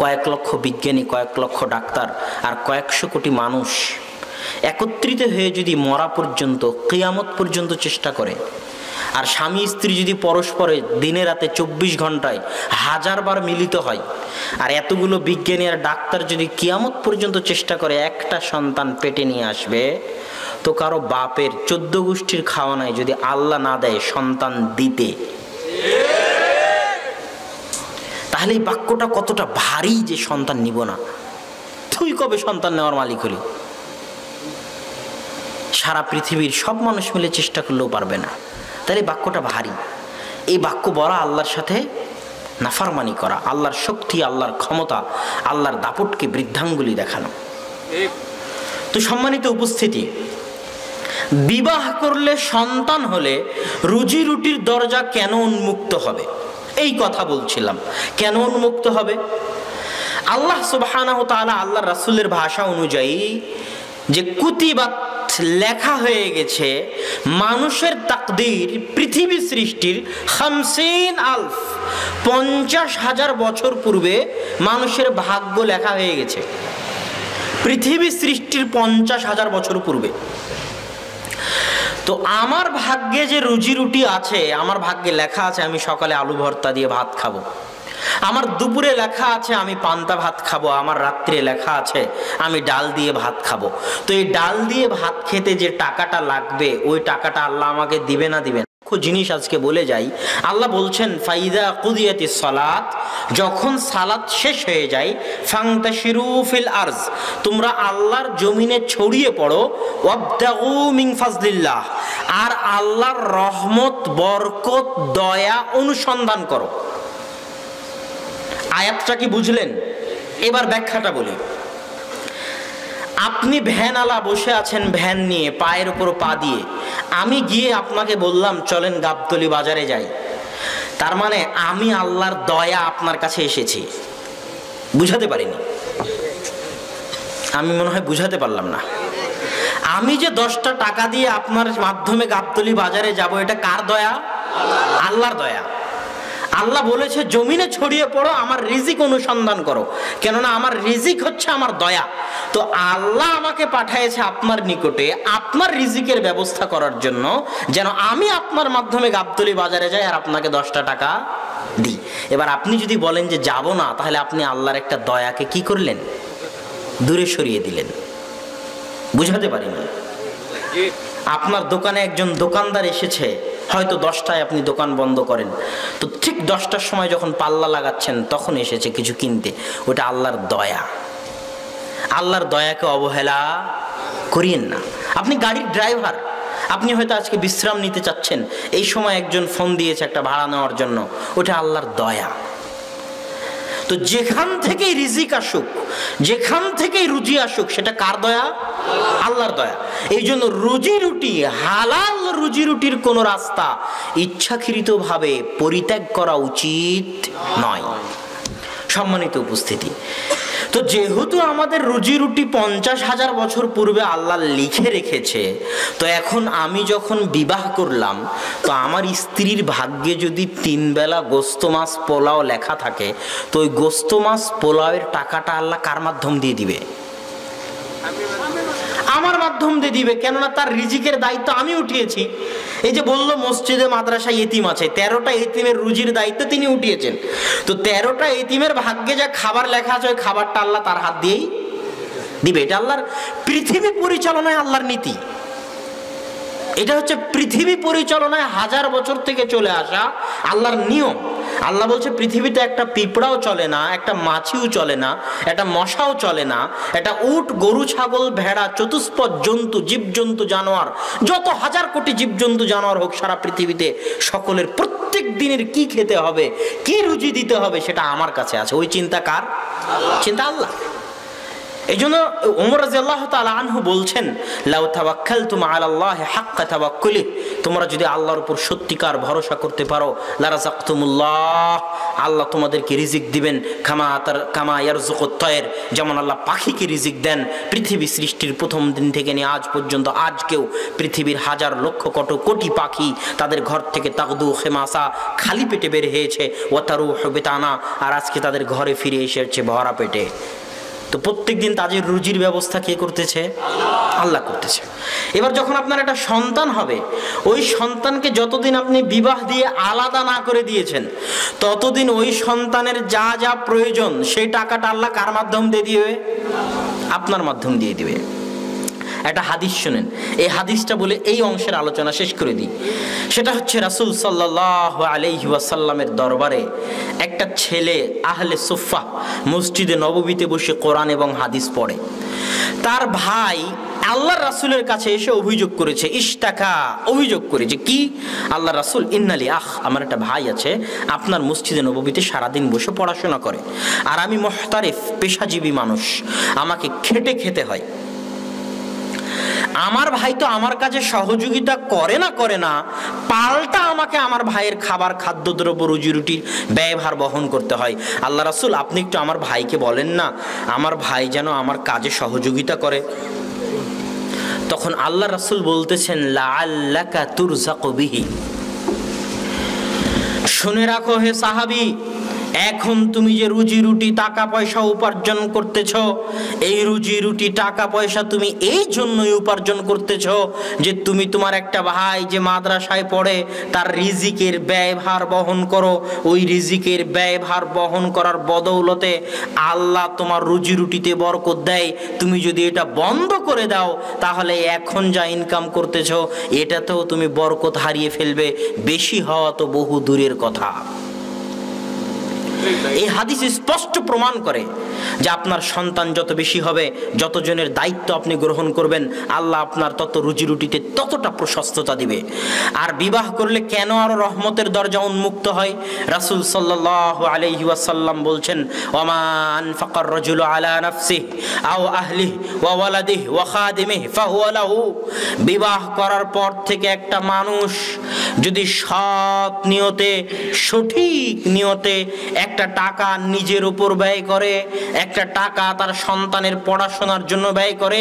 কয়েক লক্ষ বিজ্ঞানী, কয়েক লক্ষ ডাক্তার আর কয়েকশো কোটি মানুষ একত্রিত হয়ে যদি মরা পর্যন্ত, কিয়ামত পর্যন্ত চেষ্টা করে, আর স্বামী স্ত্রী যদি পরস্পরে দিনে রাতে 24 ঘন্টায় 1000 বার মিলিত হয়, আর এতগুলো বিজ্ঞানী আর ডাক্তার যদি কিয়ামত পর্যন্ত চেষ্টা করে একটা সন্তান পেটে নিয়ে আসবে, তো কারো বাপের 14 গোষ্ঠীর খাওয়া নাই যদি আল্লাহ না দেয় সন্তান দিতে। তাহলে এই বাক্যটা কতটা ভারী যে সন্তান নিব না। তুই কবে সন্তান নেওয়ার মালিক হলি? সারা পৃথিবীর সব মানুষ মিলে চেষ্টা করলেও পারবে না। তাহলে বাক্যটা ভারী। এই বাক্য বলা আল্লাহর সাথে নাফরমানি করা, আল্লাহর শক্তি, আল্লাহর ক্ষমতা, আল্লাহর দাপটকে বৃদ্ধাঙ্গুলি দেখানো। তো সম্মানিত উপস্থিতি, বিবাহ করলে সন্তান হলে রুজি রুটির দরজা কেন উন্মুক্ত হবে এই কথা বলছিলাম। কেন উন্মুক্ত হবে? আল্লাহ সুবহানাহু ওয়া তাআলা আল্লাহর রাসূলের ভাষা অনুযায়ী যে কুতিবাত লেখা হয়ে গেছে, মানুষের তাকদীর পৃথিবী সৃষ্টির 50,000 বছর পূর্বে মানুষের ভাগ্য লেখা হয়ে গেছে। পৃথিবী সৃষ্টির 50,000 বছর পূর্বে। তো আমার ভাগ্যে যে রুজি রুটি আছে, আমার ভাগ্যে লেখা আছে আমি সকালে আলু ভর্তা দিয়ে ভাত খাবো, আমার দুপুরে লেখা আছে আমি পান্তা ভাত খাবো, আমার রাত্রে লেখা আছে আমি ডাল দিয়ে ভাত খাবো। তো এই ডাল দিয়ে ভাত খেতে যে টাকাটা লাগবে, ওই টাকাটা আল্লাহ আমাকে দিবে না দিবেন? জিনিস আজকে বলে যাই। আল্লাহ বলছেন ফাইদা কুদিয়াতিস সালাত, যখন সালাত শেষ হয়ে যায়, ফান্তাশিরু ফিল আরজ, তোমরা আল্লাহর জমিনে ছড়িয়ে পড়ো, ওয়াবতাগু মিন ফাজলিল্লাহ, আর আল্লাহর রহমত, বরকত, দয়া অনুসন্ধান করো। আয়াতটা কি বুঝলেন? এবার ব্যাখ্যাটা বলি। আপনি ভ্যানওয়ালা বসে আছেন, ভ্যান নিয়ে পায়ের উপর পা দিয়ে, আমি গিয়ে আপনাকে বললাম চলেন গাবতলী বাজারে যাই, তার মানে আমি আল্লাহর দয়া আপনার কাছে এসেছি। বুঝাতে পারিনি? আমি মনে হয় বুঝাতে পারলাম না। আমি যে 10টা টাকা দিয়ে আপনার মাধ্যমে গাবতলী বাজারে যাব, এটা কার দয়া? আল্লাহর দয়া। আল্লাহ বলেছে জমিনে ছড়িয়ে পড়ো, আমার রিজিক অনুসন্ধান করো, কেননা আমার রিজিক হচ্ছে আমার দয়া। তো আল্লাহ আমাকে পাঠিয়েছে আপনার নিকটে আপনার রিজিকের ব্যবস্থা করার জন্য, যেন আমি আপনার মাধ্যমে গাবতলী বাজারে যাই আর আপনাকে 10টা টাকা দিই। এবার আপনি যদি বলেন যে যাব না, তাহলে আপনি আল্লাহর একটা দয়াকে কি করলেন? দূরে সরিয়ে দিলেন। বুঝাতে পারিনি। আপনার দোকানে একজন দোকানদার এসেছে, হয়তো 10টায় আপনি দোকান বন্ধ করেন, তো ঠিক 10টার সময় যখন পাল্লা লাগাচ্ছেন তখন এসেছে কিছু কিনতে, ওটা আল্লাহর দয়া। আল্লাহর দয়াকে অবহেলা করিয়েন না। আপনি গাড়ির ড্রাইভার, আপনি হয়তো আজকে বিশ্রাম নিতে চাচ্ছেন, এই সময় একজন ফোন দিয়েছে একটা ভাড়া নেওয়ার জন্য, ওটা আল্লাহর দয়া। তো যেখান থেকেই রিজিক আসুক, যেখান থেকেই রুজি আসুক, সেটা কার দয়া? আল্লাহর দয়া। এই জন্য রুজি রুটি, হালাল রুজি রুটির কোন রাস্তা ইচ্ছাকৃতভাবে পরিত্যাগ করা উচিত নয়। সম্মানিত উপস্থিতি, তো যেহেতু আমাদের রুজি রুটি 50,000 বছর পূর্বে আল্লাহ লিখে রেখেছে, তো এখন আমি যখন বিবাহ করলাম, তো আমার স্ত্রীর ভাগ্যে যদি 3 বেলা গোস্ত মাছ পোলাও লেখা থাকে, তো ওই গোস্ত মাছ পোলাওয়ের টাকাটা আল্লাহ কার মাধ্যম দিয়ে দিবে? আমার মাধ্যম দিয়ে দিবে। কেননা তার রিজিকের দায়িত্ব আমি উঠিয়েছি। এই যে বললো মসজিদে মাদ্রাসায় এতিম আছে, 13টা এতিমের রুজির দায়িত্ব তিনি উঠিয়েছেন। তো 13টা এতিমের ভাগ্যে যা খাবার লেখা আছে, ওই খাবারটা আল্লাহ তার হাত দিয়েই দিবে। এটা আল্লাহর পৃথিবী পরিচালনায় আল্লাহর নীতি। এটা হচ্ছে পৃথিবী পরিচালনায় 1000 বছর থেকে চলে আসা আল্লাহর নিয়ম। আল্লাহ বলছে পৃথিবীতে একটা পিঁপড়াও চলে না, একটা মাছিও চলে না, একটা মশাও চলে না, একটা উট, গরু, ছাগল, ভেড়া, চতুষ্পদ জন্তু, জীবজন্তু, জানোয়ার, যত 1000 কোটি জীবজন্তু জানোয়ার হোক সারা পৃথিবীতে, সকলের প্রত্যেক দিনের কি খেতে হবে, কি রুজি দিতে হবে, সেটা আমার কাছে আছে। ওই চিন্তা কার? চিন্তা আল্লাহ। এই জন্য ওমর রাদিয়াল্লাহু তাআলা আনহু বলছেন, লাউ তাওয়াক্কালতুম আলাল্লাহি হাক্কা তাওয়াক্কুলি, তোমরা যদি আল্লাহর উপর সত্যিকার ভরসা করতে পারো, লারাযাকতুমুল্লাহ, আল্লাহ তোমাদেরকে রিজিক দিবেন, কামা ইয়ারযুকুত তায়র, যেমন আল্লাহ পাখিকে রিজিক দেন। পৃথিবী সৃষ্টির প্রথম দিন থেকে নিয়ে আজ পর্যন্ত, আজকেও পৃথিবীর 1000 লক্ষ কোটি পাখি তাদের ঘর থেকে তাগদু খেমাসা, খালি পেটে বের হয়েছে, ওয়াতারুহু বিতানা, আর আজকে তাদের ঘরে ফিরে এসেছে ভরা পেটে। তো প্রত্যেক দিন তাদের রুজির ব্যবস্থা কে করতেছে? আল্লাহ করতেছে। এবার যখন আপনার একটা সন্তান হবে, ওই সন্তানকে যতদিন আপনি বিবাহ দিয়ে আলাদা না করে দিয়েছেন, ততদিন ওই সন্তানের যা যা প্রয়োজন সেই টাকাটা আল্লাহ কার মাধ্যম দিয়ে দিবে? আপনার মাধ্যম দিয়ে দিবে। একটা হাদিস শুনেন, এই হাদিসটা বলে এই অংশের আলোচনা শেষ করে দিই। সেটা হচ্ছে রাসূল সাল্লাল্লাহু আলাইহি ওয়াসাল্লামের দরবারে একটা ছেলে আহলে সুফফা মসজিদে নববীতে বসে কোরআন এবং হাদিস পড়ে। তার ভাই আল্লাহর রাসূলের কাছে এসে অভিযোগ করেছে, ইশতাকা, অভিযোগ করেছে কি? আল্লাহর রাসূল, ইন্নালি আখ, আমার একটা ভাই আছে, আপনার মসজিদে নববীতে সারাদিন বসে পড়াশোনা করে, আর আমি মুহতারিফ, পেশাজীবী মানুষ, আমাকে খেটে খেতে হয়। আমার ভাই তো আমার কাছে সহযোগিতা করে না, পাল্টা আমাকে আমার ভাইয়ের খাবার, খাদ্যদ্রব্য, রুজি রুটির ব্যয়ভার বহন করতে হয়। আল্লাহ রাসূল, আপনি একটু আমার ভাইকে বলেন না, আমার ভাই যেন আমার কাজে সহযোগিতা করে। তখন আল্লাহ রাসূল বলতেছেন, লাআল্লাকা তুরযাকু বিহি, শুনে রাখো হে সাহাবী, এখন তুমি যে রুজি রুটি টাকা পয়সা উপার্জন করতেছ, এই রুজি রুটি টাকা পয়সা তুমি এই জন্যই উপার্জন করতেছ যে তুমি তোমার একটা ভাই যে মাদ্রাসায় পড়ে তার রিজিকের ব্যয়ভার বহন করো। ওই রিজিকের ব্যয়ভার বহন করার বদৌলতে আল্লাহ তোমার রুজি রুটিতে বরকত দেয়। তুমি যদি এটা বন্ধ করে দাও, তাহলে এখন যা ইনকাম করতেছ এটাতেও তুমি বরকত হারিয়ে ফেলবে, বেশি হওয়া তো বহু দূরের কথা। এই হাদিস স্পষ্ট প্রমাণ করে যে আপনার সন্তান যত বেশি হবে, যতজনের দায়িত্ব আপনি গ্রহণ করবেন, আল্লাহ আপনার তত রুজি রুটিতে ততটা প্রশস্ততা দিবে। আর বিবাহ করলে কেন আরো রহমতের দরজা উন্মুক্ত হয়? রাসূল সাল্লাল্লাহু আলাইহি ওয়াসাল্লাম বলছেন, ওমা আনফাকার রাজুলু আলা নাফসিহি আও আহলিহি ওয়া ওয়ালাদিহি ওয়া খাদিমিহি ফাহুয়া লাহু, বিবাহ করার পর থেকে একটা মানুষ যদি সৎ নিয়তে, সঠিক নিয়তে একটা টাকা নিজের উপর ব্যয় করে, একটা টাকা তার সন্তানের পড়াশোনার জন্য ব্যয় করে,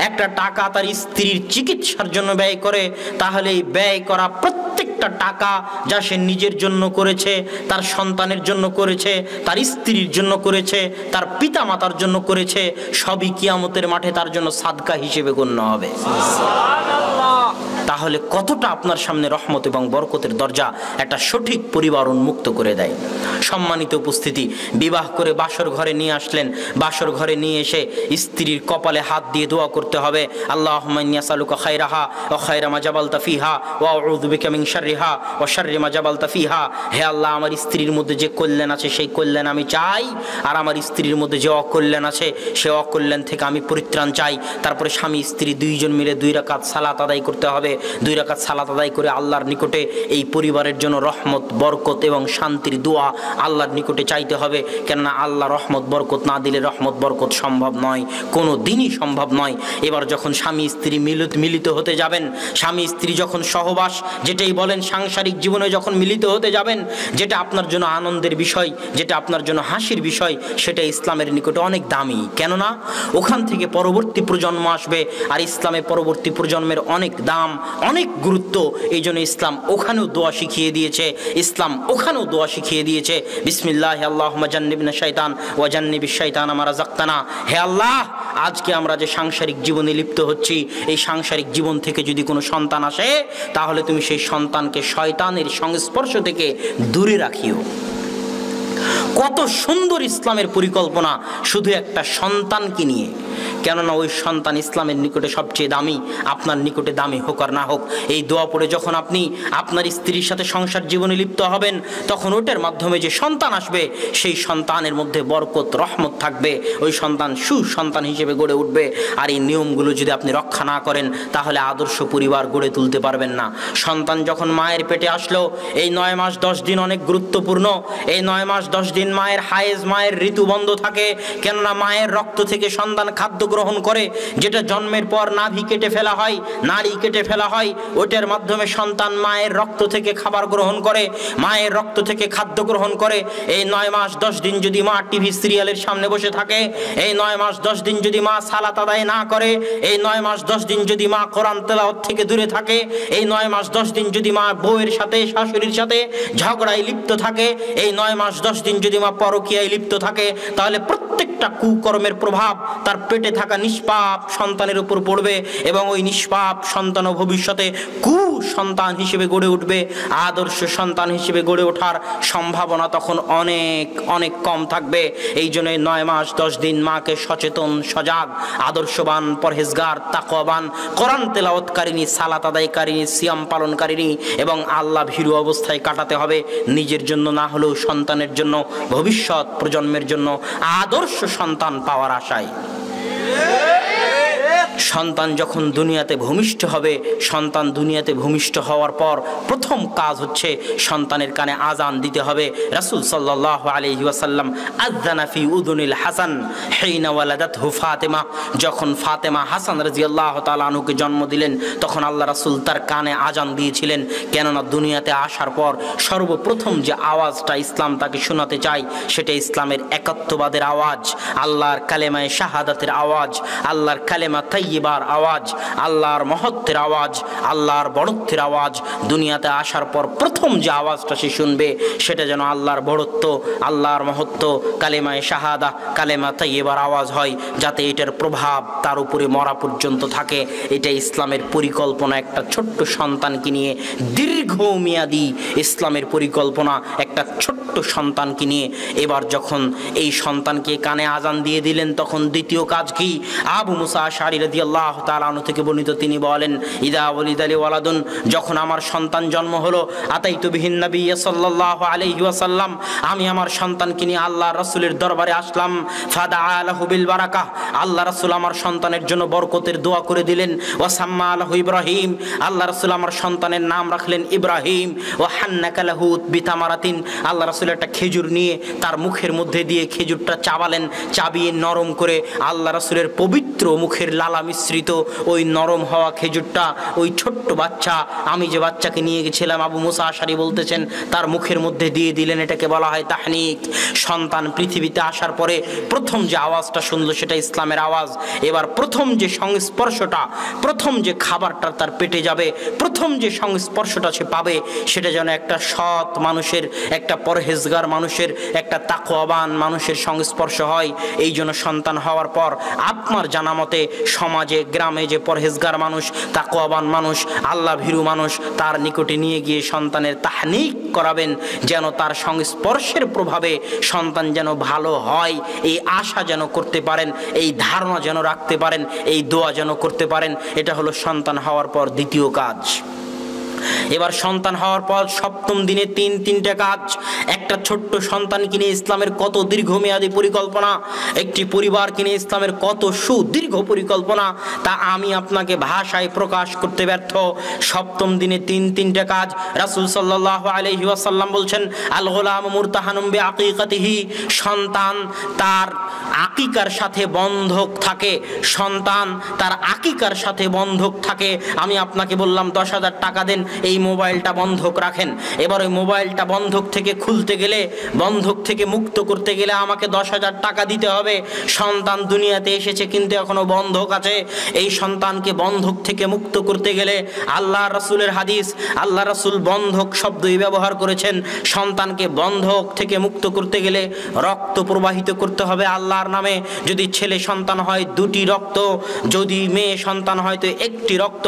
একটা টাকা তার স্ত্রীর চিকিৎসার জন্য ব্যয় করে, তাহলে এই ব্যয় করা প্রত্যেকটা টাকা যা সে নিজের জন্য করেছে, তার সন্তানের জন্য করেছে, তার স্ত্রীর জন্য করেছে, তার পিতা মাতার জন্য করেছে, সবই কিয়ামতের মাঠে তার জন্য সাদকা হিসেবে গণ্য হবে। তাহলে কতটা আপনার সামনে রহমত এবং বরকতের দরজা একটা সঠিক পরিবার উন্মুক্ত করে দেয়। সম্মানিত উপস্থিতি, বিবাহ করে বাসর ঘরে নিয়ে আসলেন, বাসর ঘরে নিয়ে এসে স্ত্রীর কপালে হাত দিয়ে দোয়া করতে হবে, আল্লাহুম্মা ইন্নী আসআলুকা খায়রাহা ওয়া খায়রা মা জাবালতা ফিহা ওয়া আউযু বিকা মিন শাররিহা ওয়া শাররি মা জাবালতা ফিহা। হে আল্লাহ, আমার স্ত্রীর মধ্যে যে কল্যাণ আছে সেই কল্যাণ আমি চাই, আর আমার স্ত্রীর মধ্যে যে অকল্যাণ আছে সে অকল্যাণ থেকে আমি পরিত্রাণ চাই। তারপরে স্বামী স্ত্রী দুইজন মিলে 2 রাকাত সালাত আদায় করতে হবে। 2 রাকাত সালাত আদায় করে আল্লাহর নিকটে এই পরিবারের জন্য রহমত, বরকত এবং শান্তির দোয়া আল্লাহর নিকটে চাইতে হবে। কেননা আল্লাহ রহমত বরকত না দিলে রহমত বরকত সম্ভব নয়, কোনো দিনই সম্ভব নয়। এবার যখন স্বামী স্ত্রী মিলিত হতে যাবেন, স্বামী স্ত্রী যখন সহবাস যেটাই বলেন সাংসারিক জীবনে যখন মিলিত হতে যাবেন, যেটা আপনার জন্য আনন্দের বিষয়, যেটা আপনার জন্য হাসির বিষয়, সেটা ইসলামের নিকটে অনেক দামি। কেননা ওখান থেকে পরবর্তী প্রজন্ম আসবে, আর ইসলামে পরবর্তী প্রজন্মের অনেক দাম, অনেক গুরুত্ব। এই জন্য ইসলাম ওখানেও দোয়া শিখিয়ে দিয়েছে, ইসলাম ওখানেও দোয়া শিখিয়ে দিয়েছে, বিসমিল্লাহ আল্লাহুম্মা জান্নিবনা শাইতান ওয়া জান্নিবিশ শাইতানা মা রাযাকতানা। হে আল্লাহ, আজকে আমরা যে সাংসারিক জীবনে লিপ্ত হচ্ছি, এই সাংসারিক জীবন থেকে যদি কোনো সন্তান আসে, তাহলে তুমি সেই সন্তানকে শয়তানের সংস্পর্শ থেকে দূরে রাখিও। কত সুন্দর ইসলামের পরিকল্পনা শুধু একটা সন্তানকে নিয়ে। কেননা ওই সন্তান ইসলামের নিকটে সবচেয়ে দামি, আপনার নিকটে দামি হোক আর না হোক। এই দোয়া পড়ে যখন আপনি আপনার স্ত্রীর সাথে সংসার জীবনে লিপ্ত হবেন, তখন ওটার মাধ্যমে যে সন্তান আসবে, সেই সন্তানের মধ্যে বরকত রহমত থাকবে, ওই সন্তান সুসন্তান হিসেবে গড়ে উঠবে। আর এই নিয়মগুলো যদি আপনি রক্ষা না করেন, তাহলে আদর্শ পরিবার গড়ে তুলতে পারবেন না। সন্তান যখন মায়ের পেটে আসলো, এই 9 মাস 10 দিন অনেক গুরুত্বপূর্ণ। এই 9 মাস 10 দিন মায়ের হায়েজ, মায়ের ঋতু বন্ধ থাকে। কেননা মায়ের রক্ত থেকে সন্তান খাদ্য গ্রহণ করে, যেটা জন্মের পর নাভি কেটে ফেলা হয়, নাড়ি কেটে ফেলা হয়, ওটার মাধ্যমে সন্তান মায়ের রক্ত থেকে খাবার গ্রহণ করে, মায়ের রক্ত থেকে খাদ্য গ্রহণ করে। এই 9 মাস 10 দিন যদি মা টিভি সিরিয়ালের সামনে বসে থাকে, এই 9 মাস 10 দিন যদি মা সালাত আদায় না করে, এই 9 মাস 10 দিন যদি মা কোরআন তেলাওয়াত থেকে দূরে থাকে, এই 9 মাস 10 দিন যদি মা বউয়ের সাথে, শাশুড়ির সাথে ঝগড়ায় লিপ্ত থাকে, এই 9 মাস 10 দিন যদি মা পরকীয়ায় লিপ্ত থাকে, তাহলে প্রত্যেকটা কুকর্মের প্রভাব তার পেটে থাকা নিষ্পাপ সন্তানের উপর পড়বে, এবং ওই নিষ্পাপ সন্তান ভবিষ্যতে কুসন্তান হিসেবে গড়ে উঠবে। আদর্শ সন্তান হিসেবে গড়ে ওঠার সম্ভাবনা তখন অনেক অনেক কম থাকবে। এই জন্য 9 মাস 10 দিন মাকে সচেতন, সজাগ, আদর্শবান, পরহেজগার, তাকওয়াবান, কোরআন তেলাওয়াতকারিনী, সালাত আদায়কারিনী, সিয়াম পালনকারিনী এবং আল্লাহ ভীরু অবস্থায় কাটাতে হবে। নিজের জন্য না হলেও সন্তানের জন্য, ভবিষ্যৎ প্রজন্মের জন্য আদর্শ সন্তান পাওয়ার আশায়। সন্তান যখন দুনিয়াতে ভূমিষ্ঠ হবে, সন্তান দুনিয়াতে ভূমিষ্ঠ হওয়ার পর প্রথম কাজ হচ্ছে সন্তানের কানে আজান দিতে হবে। রাসূল সাল্লাল্লাহু আলাইহি ওয়াসাল্লাম আযানা ফি উযুনিল হাসান হিনা ওয়ালাদাতহু ফাতেমা, যখন ফাতেমা হাসান রাদিয়াল্লাহু তাআলা আনহুকে জন্ম দিলেন, তখন আল্লাহ রাসূল তার কানে আজান দিয়েছিলেন। কেননা দুনিয়াতে আসার পর সর্বপ্রথম যে আওয়াজটা ইসলাম তাকে শোনাতে চায়, সেটা ইসলামের একাত্মবাদের আওয়াজ, আল্লাহর কালেমায়ে শাহাদাতের আওয়াজ, আল্লাহর কালেমা তাইয়্যিবার আওয়াজ, আল্লাহর মহত্বের আওয়াজ, আল্লাহর বড়ত্বের আওয়াজ। দুনিয়াতে আসার পর প্রথম যে আওয়াজটা সে শুনবে, সেটা যেন আল্লাহর বড়ত্ব, আল্লাহর মহত্ব, কালেমায়ে শাহাদা, কালেমা তাইয়্যিবার আওয়াজ হয়, যাতে এটার প্রভাব তার উপরে মরা পর্যন্ত থাকে। এটা ইসলামের পরিকল্পনা। একটা ছোট্ট সন্তানকে নিয়ে, দীর্ঘমেয়াদী ইসলামের পরিকল্পনা একটা ছোট্ট সন্তানকে নিয়ে। এবার যখন এই সন্তানকে কানে আজান দিয়ে দিলেন, তখন দ্বিতীয় কাজ কি? আবু মুসা আশআরী রাদিয়াল্লাহু তাআলা আনহু থেকে বর্ণিত, তিনি বলেন, ইদা ওয়ালিদালি ওয়ালাদুন, যখন আমার সন্তান জন্ম হলো, আতাইতু বিহিন নবী সাল্লাল্লাহু আলাইহি ওয়াসাল্লাম, আমি আমার সন্তানকে নিয়ে আল্লাহর রাসূলের দরবারে আসলাম। ফাদাআ লাহু বিল বারাকাহ, আল্লাহ রাসূল আমার সন্তানের জন্য বরকতের দোয়া করে দিলেন। ওয়া সাম্মা লাহু ইব্রাহিম, আল্লাহ রাসূল আমার সন্তানের নাম রাখলেন ইব্রাহিম। ওয়া হান্নাকা লাহু বিতামারাতিন, আল্লাহ রাসূল একটা খেজুর নিয়ে তার মুখের মধ্যে দিয়ে খেজুরটা চাবালেন, চাবিয়ে নরম করে আল্লাহ রাসূলের পবিত্র মুখের লালা মিশ্রিত ওই নরম হওয়া খেজুরটা ওই ছোট্ট বাচ্চা, আমি যে বাচ্চাকে নিয়ে গেছিলাম, আবু মুসা আশআরী বলতেছেন, তার মুখের মধ্যে দিয়ে দিলেন। এটাকে বলা হয় তাহনিক। সন্তান পৃথিবীতে আসার পরে প্রথম যে আওয়াজটা শুনলো, সেটা ইসলামের আওয়াজ। এবার প্রথম যে সংস্পর্শটা, প্রথম যে খাবারটা তার পেটে যাবে, প্রথম যে সংস্পর্শটা সে পাবে, সেটা যেন একটা সৎ মানুষের, একটা পরহেজগার মানুষের, একটা তাকওয়াবান মানুষের সংস্পর্শ হয়। এই জন্য সন্তান হওয়ার পর আপনার জানা মতে সমাজে গ্রামে যে পরহেজগার মানুষ, তাকওয়াবান মানুষ, আল্লাহ ভীরু মানুষ, তার নিকটে নিয়ে গিয়ে সন্তানের তাহনিক করাবেন, যেন তার সংস্পর্শের প্রভাবে সন্তান যেন ভালো হয়, এই আশা যেন করতে পারেন, এই ধারণা যেন রাখতে পারেন, এই দোয়া যেন করতে পারেন। এটা হলো সন্তান হওয়ার পর দ্বিতীয় কাজ। এবার সন্তান হওয়ার পর সপ্তম দিনে তিনটা কাজ। একটা ছোট্ট সন্তান কিনে ইসলামের কত দীর্ঘমেয়াদী পরিকল্পনা, একটি পরিবার কিনে ইসলামের কত সুদীর্ঘ পরিকল্পনা, তা আমি আপনাকে ভাষায় প্রকাশ করতে ব্যর্থ। সপ্তম দিনে তিনটা কাজ। রাসূল সাল্লাল্লাহু আলাইহি ওয়াসাল্লাম বলছেন, আল গোলাম মুরতাহানুম বিআকিকাতিহি, সন্তান তার আকিকার সাথে বন্ধক থাকে, সন্তান তার আকিকার সাথে বন্ধক থাকে। আমি আপনাকে বললাম 10,000 টাকা দেন, এই মোবাইলটা বন্ধক রাখেন। এবার ওই মোবাইলটা বন্ধক থেকে খুলতে গেলে, বন্ধক থেকে মুক্ত করতে গেলে আমাকে 10,000 টাকা দিতে হবে। সন্তান দুনিয়াতে এসেছে কিন্তু এখনো বন্ধক আছে। এই সন্তানকে বন্ধক থেকে মুক্ত করতে গেলে আল্লাহ রাসূলের হাদিস, আল্লাহ রাসূল বন্ধক শব্দই ব্যবহার করেছেন। সন্তানকে বন্ধক থেকে মুক্ত করতে গেলে রক্ত প্রবাহিত করতে হবে আল্লাহর নামে। যদি ছেলে সন্তান হয় 2টি রক্ত, যদি মেয়ে সন্তান হয় তো 1টি রক্ত।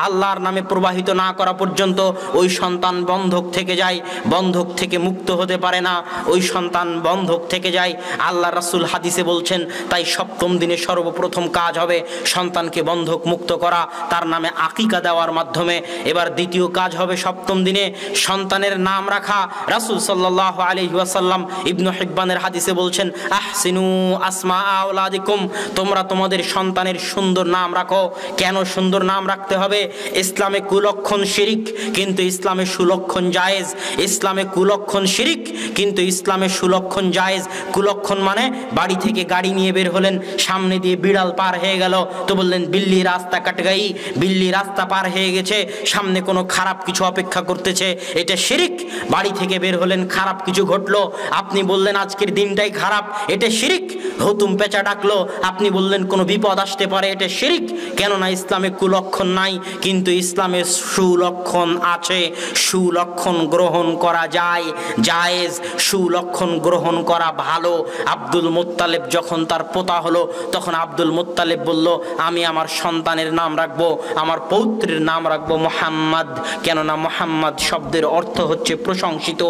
আল্লাহর নামে প্রবাহিত না করা পর্যন্ত ওই সন্তান বন্ধক থেকে যায়, বন্ধক থেকে মুক্ত হতে পারে না, ওই সন্তান বন্ধক থেকে যায়। আল্লাহ রাসূল হাদিসে বলছেন, তাই সপ্তম দিনে সর্বপ্রথম কাজ হবে সন্তানকে বন্ধক মুক্ত করা, তার নামে আকিকা দেওয়ার মাধ্যমে। এবার দ্বিতীয় কাজ হবে সপ্তম দিনে সন্তানের নাম রাখা। রাসূল সাল্লাল্লাহু আলাইহি ওয়াসাল্লাম ইবনে হিব্বানের হাদিসে বলছেন, আহসিনু আসমা আওলাদিকুম, তোমরা তোমাদের সন্তানের সুন্দর নাম রাখো। কেন সুন্দর নাম রাখতে হবে? ইসলামে কুলক্ষণ শিরিক, কিন্তু ইসলামে সুলক্ষণ জায়েজ। ইসলামে কুলক্ষণ শিরিক, কিন্তু ইসলামে সুলক্ষণ জায়েজ। কুলক্ষণ মানে বাড়ি থেকে গাড়ি নিয়ে বের হলেন, সামনে দিয়ে বিড়াল পার হয়ে গেল, তো বললেন বিল্লি রাস্তা কাট গাই, বিল্লি রাস্তা পার হয়ে গেছে, সামনে কোনো খারাপ কিছু অপেক্ষা করতেছে, এটা শিরিক। বাড়ি থেকে বের হলেন, খারাপ কিছু ঘটলো, আপনি বললেন আজকের দিনটাই খারাপ, এটা শিরিক। হুতুম পেঁচা ডাকলো, আপনি বললেন কোনো বিপদ আসতে পারে, এটা শিরিক। কেননা ইসলামে কুলক্ষণ নাই, কিন্তু ইসলামে সুলক্ষণ আছে। সুলক্ষণ গ্রহণ করা যায়, জায়েজ। সুলক্ষণ গ্রহণ করা ভালো। আব্দুল মুত্তালিব যখন তার পোতা হলো, তখন আব্দুল মুত্তালিব বলল, আমি আমার সন্তানের নাম রাখবো, আমার পৌত্রের নাম রাখবো মুহাম্মদ। কেননা মুহাম্মদ শব্দের অর্থ হচ্ছে প্রশংসিত।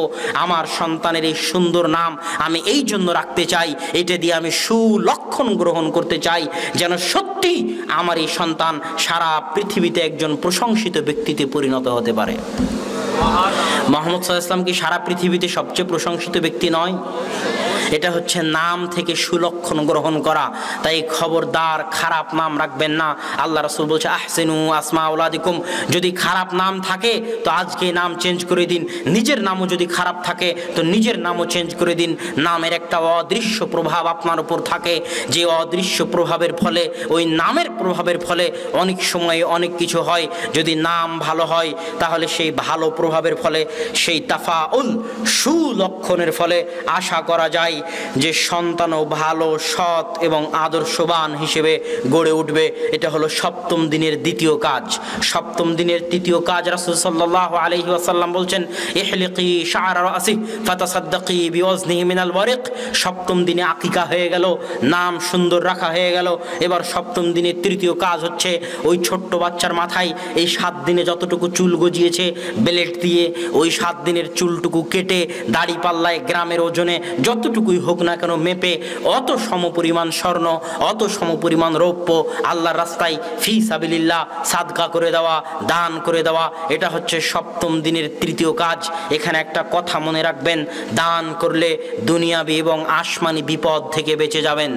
আমার সন্তানের এই সুন্দর নাম আমি এই জন্য রাখতে চাই, এটা দিয়ে আমি সুলক্ষণ গ্রহণ করতে চাই, যেন সত্যি আমার এই সন্তান সারা পৃথিবীতে একজন প্রশংসিত ব্যক্তিতে পরিণত হতে পারে। মুহাম্মদ সাল্লাল্লাহু আলাইহি ওয়াসাল্লাম কি সারা পৃথিবীতে সবচেয়ে প্রশংসিত ব্যক্তি নয়? এটা হচ্ছে নাম থেকে সুলক্ষণ গ্রহণ করা। তাই খবরদার খারাপ নাম রাখবেন না। আল্লাহ রাসূল বলছে, আহসিনু আসমা আওলাদিকুম, যদি খারাপ নাম থাকে তো আজকে নাম চেঞ্জ করে দিন। নিজের নামও যদি খারাপ থাকে তো নিজের নামও চেঞ্জ করে দিন। নামের একটা অদৃশ্য প্রভাব আপনার উপর থাকে, যে অদৃশ্য প্রভাবের ফলে, ওই নামের প্রভাবের ফলে অনেক সময় অনেক কিছু হয়। যদি নাম ভালো হয় তাহলে সেই ভালো প্রভাবের ফলে, সেই তাফাউল সুলক্ষণের ফলে আশা করা যায় যে সন্তানও ভালো, সৎ এবং আদর্শবান হিসেবে গড়ে উঠবে। এটা হলো সপ্তম দিনের দ্বিতীয় কাজ। সপ্তম দিনের তৃতীয় কাজ, রাসূল সাল্লাল্লাহু আলাইহি ওয়াসাল্লাম বলছেন, ইহলিকি শা'রা রাসি ফাতাসাদ্দাকি বিওয়াজনিহি মিনাল ওয়ারিক। সপ্তম দিনে আকিকা হয়ে গেল, নাম সুন্দর রাখা হয়ে গেল। এবার সপ্তম দিনের তৃতীয় কাজ হচ্ছে ওই ছোট্ট বাচ্চার মাথায় এই 7 দিনে যতটুকু চুল গজিয়েছে বেলেট দিয়ে, ওই 7 দিনের চুলটুকু কেটে দাড়ি পাল্লায় গ্রামের ওজনে যতটুকুই হোক না কেন মেপে অত সমপরিমাণ স্বর্ণ, অত সমপরিমাণ রৌপ্য আল্লাহর রাস্তায় ফি সাবিলিল্লাহ সাদকা করে দেওয়া, দান করে দেওয়া। এটা হচ্ছে সপ্তম দিনের তৃতীয় কাজ। এখানে একটা কথা মনে রাখবেন, দান করলে দুনিয়াবি এবং আসমানি বিপদ থেকে বেঁচে যাবেন।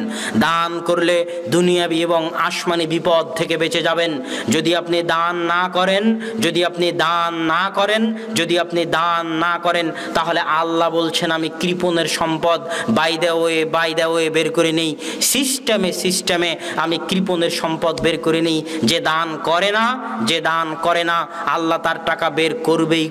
দান করলে দুনিয়াবি এবং আসমানি বিপদ থেকে বেঁচে যাবেন। যদি আপনি দান না করেন, যদি আপনি দান না করেন, যদি আপনি দান না করেন, তাহলে আল্লাহ বলছেন আমি কৃপণের সম্পদ বাই দ্য ওয়ে বের করে নেই। সিস্টেমে আমি কৃপণের সম্পদ বের করে নেই। যে দান করে না, যে দান করে না, আল্লাহ তার টাকা বের করবেই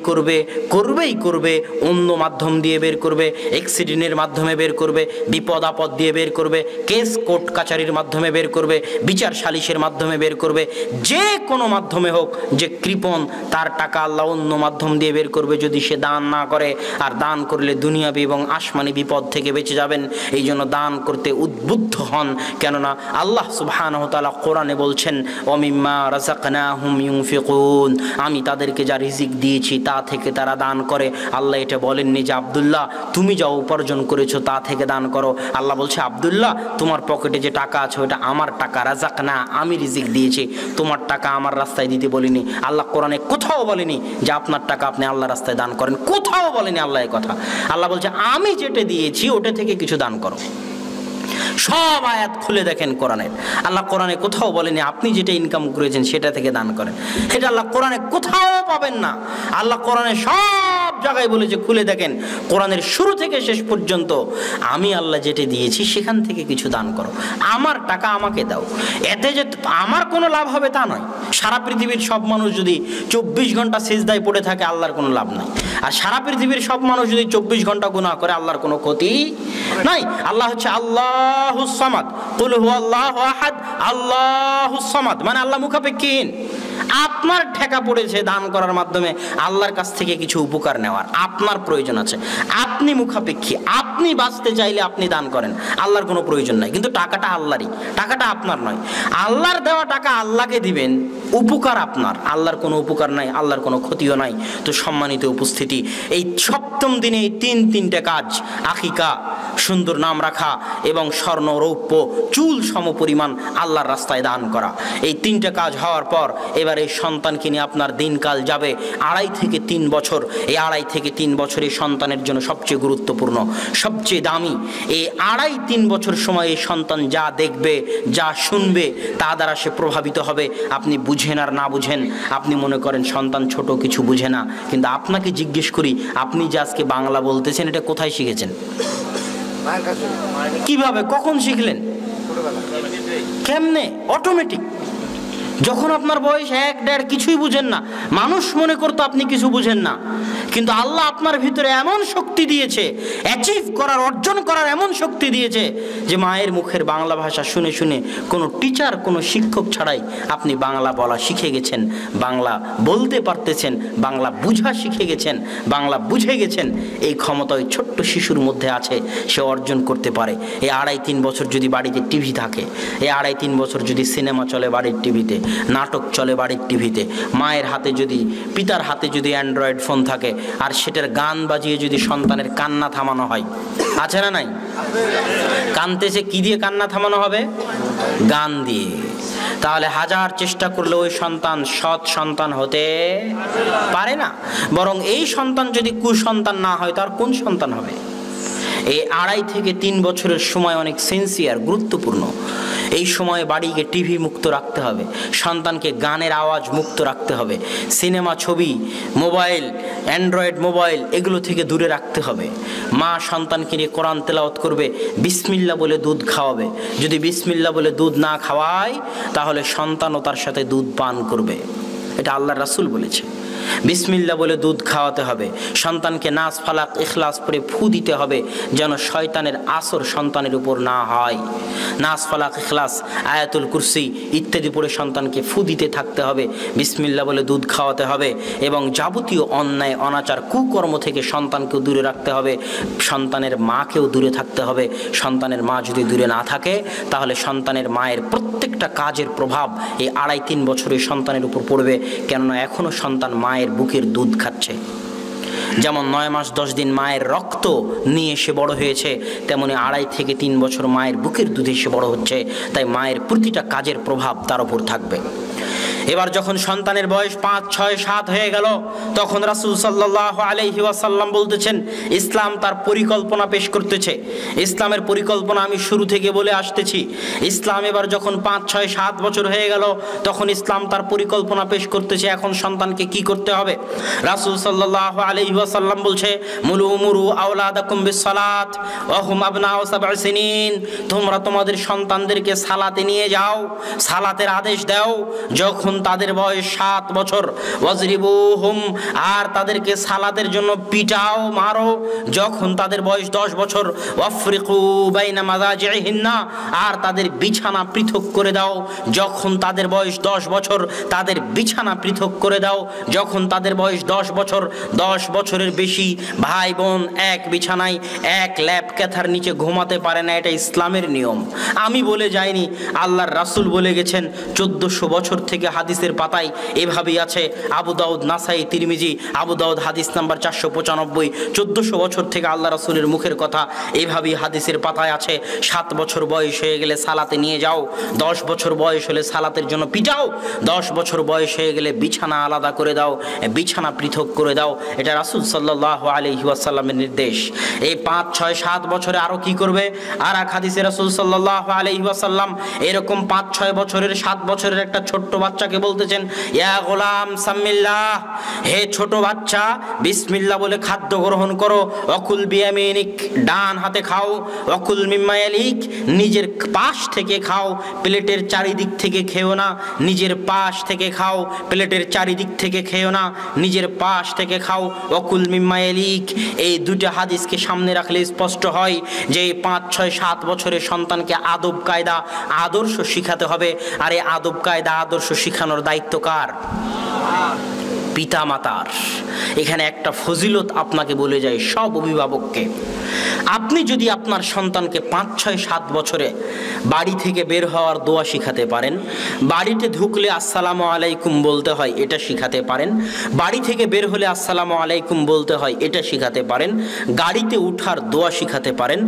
করবে। অন্য মাধ্যম দিয়ে বের করবে, অ্যাক্সিডেন্টের মাধ্যমে বের করবে, বিপদ আপদ দিয়ে বের করবে, কেস কোর্ট কাচারির মাধ্যমে বের করবে, বিচার সালিশের মাধ্যমে বের করবে। যে কোনো মাধ্যমে হোক, যে কৃপণ তার টাকা আল্লাহ অন্য মাধ্যম দিয়ে বের করবে যদি সে দান না করে। আর দান করলে দুনিয়াবি এবং আসমানি বিপদ থেকে বেঁচে যাবেন। এই জন্য দান করতে উদ্বুদ্ধ হন, কেননা আল্লাহ সুবহানাহু ওয়া তাআলা কোরআনে বলছেন ওমিম্মা রাযাকনাহুম ইউনফিকুন, আমি তাদেরকে যা রিজিক দিয়েছি তা থেকে তারা দান করে। আল্লাহ এটা বলেননি যে আব্দুল্লাহ তুমি যা উপার্জন করেছো তা থেকে দান করো। আল্লাহ বলছে আব্দুল্লাহ তোমার পকেটে যে টাকা আছে ওটা আমার টাকা, রাযাকনা আমি রিজিক দিয়েছি, তোমার টাকা আমার রাস্তায় দিতে বলিনি। আল্লাহ কোরআনে কোথাও বলেনি যে আপনার টাকা আপনি আল্লাহ রাস্তায় দান করেন, কোথাও বলেনি আল্লাহ এই কথা। আল্লাহ বলছে আমি যেটা দিয়েছি ওটা থেকে কিছু দান করো। সব আয়াত খুলে দেখেন কোরআনের, আল্লাহ কোরআনে কোথাও বলেনি আপনি যেটা ইনকাম করেছেন সেটা থেকে দান করেন। এটা আল্লাহ কোরআনে কোথাও পাবেন না। আল্লাহ কোরআনে সব জায়গায় বলেছে, খুলে দেখেন কোরআনের শুরু থেকে শেষ পর্যন্ত আমি আল্লাহ যেটা দিয়েছি সেখান থেকে কিছু দান করো, আমার টাকা আমাকে দাও। এতে যে আমার কোনো লাভ হবে তা নয়। সারা পৃথিবীর সব মানুষ যদি 24 ঘন্টা সিজদায় পড়ে থাকে আল্লাহর কোনো লাভ নাই। আর সারা পৃথিবীর সব মানুষ যদি 24 ঘন্টা গুনাহ করে আল্লাহর কোনো ক্ষতি নাই। আল্লাহ হচ্ছে আল্লাহুস সামাদ, কুল হুয়াল্লাহু আহাদ, আল্লাহুস সামাদ, মানে আল্লাহ মুখাপেক্ষীহীন। আপনার ঠেকা পড়েছে দান করার মাধ্যমে আল্লাহর কাছ থেকে কিছু উপকার নেওয়ার, আপনার প্রয়োজন আছে, আপনি মুখাপেক্ষী, আপনি বাঁচতে চাইলে আপনি দান করেন, আল্লাহর কোনো প্রয়োজন নাই। কিন্তু টাকাটা আল্লাহরই, টাকাটা আপনার নয়। আল্লাহর দেওয়া টাকা আল্লাহকে দিবেন, উপকার আপনার, আল্লাহর কোনো উপকার নাই, আল্লাহর কোনো ক্ষতিও নাই। তো সম্মানিত উপস্থিতি, এই সপ্তম দিনে এই তিনটে কাজ, আকিকা, সুন্দর নাম রাখা এবং স্বর্ণ রৌপ্য চুল সমপরিমাণ আল্লাহর রাস্তায় দান করা, এই তিনটে কাজ হওয়ার পর এবার এই সন্তানকে নিয়ে আপনার দিনকাল যাবে 2.5 থেকে 3 বছর। এই 2.5 থেকে 3 বছর এই সন্তানের জন্য সবচেয়ে গুরুত্বপূর্ণ, সবচেয়ে দামি। এই 2.5-3 বছর সময় এই সন্তান যা দেখবে, যা শুনবে, তা দ্বারা সে প্রভাবিত হবে। আপনি বুঝেন আর না বুঝেন, আপনি মনে করেন সন্তান ছোট কিছু বুঝে না, কিন্তু আপনাকে জিজ্ঞেস করি আপনি যে আজকে বাংলা বলতেছেন এটা কোথায় শিখেছেন? কিভাবে, কখন শিখলেন, কেমনে? অটোমেটিক। যখন আপনার বয়স 1-1.5 কিছুই বুঝেন না, মানুষ মনে করতো আপনি কিছু বুঝেন না, কিন্তু আল্লাহ আপনার ভিতরে এমন শক্তি দিয়েছে, অ্যাচিভ করার, অর্জন করার এমন শক্তি দিয়েছে যে মায়ের মুখের বাংলা ভাষা শুনে শুনে কোনো টিচার, কোনো শিক্ষক ছাড়াই আপনি বাংলা বলা শিখে গেছেন, বাংলা বলতে পারতেছেন, বাংলা বুঝা শিখে গেছেন, বাংলা বুঝে গেছেন। এই ক্ষমতা ওই ছোট্ট শিশুর মধ্যে আছে, সে অর্জন করতে পারে। এই 2.5-3 বছর যদি বাড়িতে টিভি থাকে, এই 2.5-3 বছর যদি সিনেমা চলে বাড়ির টিভিতে, নাটক চলে বাড়ির টিভিতে, মায়ের হাতে যদি, পিতার হাতে যদি অ্যান্ড্রয়েড ফোন থাকে আর সেটার গান বাজিয়ে যদি সন্তানের কান্না থামানো হয়, আছে না নাই? কানতেছে, কি দিয়ে কান্না থামানো হবে? গান দিয়ে। তাহলে হাজার চেষ্টা করলে ওই সন্তান সৎ সন্তান হতে পারে না, বরং এই সন্তান যদি কুসন্তান না হয় তার কোন সন্তান হবে? এই 2.5 থেকে 3 বছরের সময় অনেক সেন্সিয়ার, গুরুত্বপূর্ণ। এই সময়ে বাড়িকে টিভি মুক্ত রাখতে হবে, সন্তানকে গানের আওয়াজ মুক্ত রাখতে হবে, সিনেমা, ছবি, মোবাইল, অ্যান্ড্রয়েড মোবাইল এগুলো থেকে দূরে রাখতে হবে। মা সন্তানকে নিয়ে কোরআন তেলাওয়াত করবে, বিসমিল্লাহ বলে দুধ খাওয়াবে। যদি বিসমিল্লাহ বলে দুধ না খাওয়ায় তাহলে সন্তানও তার সাথে দুধ পান করবে, এটা আল্লাহর রাসূল বলেছে। বিসমিল্লাহ বলে দুধ খাওয়াতে হবে। সন্তানকে নাস, ফালাক, ইখলাস পড়ে ফু দিতে হবে যেন শয়তানের আসর সন্তানের উপর না হয়। নাস, ফালাক, ইখলাস, আয়াতুল কুরসি ইত্যাদি পড়ে সন্তানকে ফু দিতে থাকতে হবে। বিসমিল্লাহ বলে দুধ খাওয়াতে হবে এবং যাবতীয় অন্যায়, অনাচার, কুকর্ম থেকে সন্তানকেও দূরে রাখতে হবে, সন্তানের মাকেও দূরে থাকতে হবে। সন্তানের মা যদি দূরে না থাকে তাহলে সন্তানের মায়ের প্রত্যেকটা কাজের প্রভাব এই 2.5-3 বছরের সন্তানের উপর পড়বে, কেননা এখনও সন্তান মায়ের বুকের দুধ খাচ্ছে। যেমন 9 মাস 10 দিন মায়ের রক্ত নিয়ে সে বড় হয়েছে, তেমনি 2.5 থেকে 3 বছর মায়ের বুকের দুধে সে বড় হচ্ছে। তাই মায়ের প্রতিটা কাজের প্রভাব তার উপর থাকবে। এবার যখন সন্তানের বয়স 5, 6, 7 হয়ে গেল তখন রাসূল সাল্লাল্লাহু আলাইহি ওয়াসাল্লাম বলতেছেন, ইসলাম তার পরিকল্পনা পেশ করতেছে। ইসলামের পরিকল্পনা আমি শুরু থেকে বলে আসতেছি। ইসলাম এবার যখন 5, 6, 7 বছর হয়ে গেল তখন ইসলাম তার পরিকল্পনা পেশ করতেছে এখন সন্তানকে কি করতে হবে। রাসূল সাল্লাল্লাহু আলাইহি ওয়াসাল্লাম বলছে, মুরু আওলাদাকুম বিসসালাত ওয়া হুম আবনাউ 7 সিনিন, তোমরা তোমাদের সন্তানদেরকে সালাতে নিয়ে যাও, সালাতের আদেশ দাও যখন তাদের বয়স 7 বছর, ওয়াজরিবুহুম, আর তাদেরকে সালাতের জন্য পিটাও, মারো যখন তাদের বয়স 10 বছর, ওয়াফরিকু বাইনা মাযাজিহিন্না, আর তাদের বিছানা পৃথক করে দাও যখন তাদের বয়স 10 বছর, তাদের বিছানা পৃথক করে দাও যখন তাদের বয়স 10 বছর। 10 বছরের বেশি ভাই বোন এক বিছানায় এক ল্যাপ ক্যাথার নিচে ঘুমাতে পারে না, এটা ইসলামের নিয়ম। আমি বলে যাইনি, আল্লাহর রাসূল বলে গেছেন। 1400 বছর থেকে হাদিসের পাতায় এভাবেই আছে। আবু দাউদ, নাসাই, তিরমিজি। আবু দাউদ হাদিস নাম্বার 495। 1400 বছর থেকে আল্লাহ রাসূলের মুখের কথা এইভাবেই হাদিসের পাতায় আছে। 7 বছর বয়স হয়ে গেলে সালাতে নিয়ে যাও, 10 বছর বয়স হলে সালাতের জন্য পিটাও, 10 বছর বয়স হয়ে গেলে বিছানা আলাদা করে দাও, বিছানা পৃথক করে দাও। এটা রাসূল সাল্লাল্লাহু আলাইহি ওয়াসাল্লামের নির্দেশ। এই 5, 6, 7 বছরে আরো কি করবে? আর এক হাদিসে রাসূল সাল্লাল্লাহু আলাইহি ওয়াসাল্লাম এরকম 5, 6 বছরের, 7 বছরের একটা ছোট্ট বাচ্চাকে বলতেছেন, ইয়া গোলাম সাম্মিল্লাহ, হে ছোট বাচ্চা বিসমিল্লাহ বলে খাদ্য গ্রহণ করো। ওয়াকুল বিয়ামিনিক, ডান হাতে খাও। ওয়াকুল মিম্মা ইয়ালিক, নিজের পাশ থেকে খাও, প্লেটের চারিদিক থেকে খেও না, নিজের পাশ থেকে খাও, প্লেটের চারিদিক থেকে খেও না, নিজের পাশ থেকে খাও। ওয়াকুল মিম্মা ইয়ালিক, এই দুটো হাদিসকে সামনে রাখলে স্পষ্ট হয় যে 5, 6, 7 বছরের সন্তানকে আদব কায়দা, আদর্শ শিখাতে হবে। আর এই আদব কায়দা, আদর্শ শিখানোর দায়িত্ব কার? পিতা মাতার। এখানে একটা ফজিলত আপনাকে বলে যায়, সব অভিভাবককে। আপনি যদি আপনার সন্তানকে 5, 6, 7 বছরে বাড়ি থেকে বের হওয়ার দোয়া শিখাতে পারেন, বাড়িতে ঢুকলে আসসালামু আলাইকুম বলতে হয় এটা শিখাতে পারেন, বাড়ি থেকে বের হলে আসসালামু আলাইকুম বলতে হয় এটা শিখাতে পারেন, গাড়িতে উঠার দোয়া শিখাতে পারেন,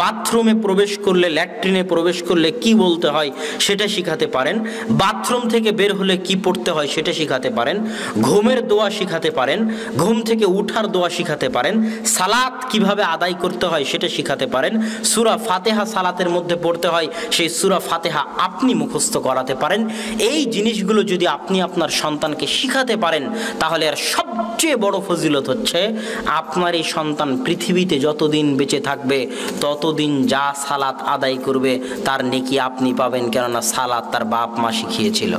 বাথরুমে প্রবেশ করলে, ল্যাট্রিনে প্রবেশ করলে কি বলতে হয় সেটা শিখাতে পারেন, বাথরুম থেকে বের হলে কি পড়তে হয় সেটা শিখাতে পারেন, ঘুমের দোয়া শিখাতে পারেন, ঘুম থেকে উঠার দোয়া শিখাতে পারেন, সালাত কিভাবে আদায় করতে হয় সেটা শিখাতে পারেন, সূরা ফাতিহা সালাতের মধ্যে পড়তে হয় সেই সূরা ফাতিহা আপনি মুখস্থ করাতে পারেন। এই জিনিসগুলো যদি আপনি আপনার সন্তানকে শিখাতে পারেন, তাহলে আর সবচেয়ে বড় ফজিলত হচ্ছে আপনার এই সন্তান পৃথিবীতে যতদিন বেঁচে থাকবে ততদিন যা সালাত আদায় করবে তার নেকি আপনি পাবেন, কেননা সালাত তার বাপ মা শিখিয়েছিল।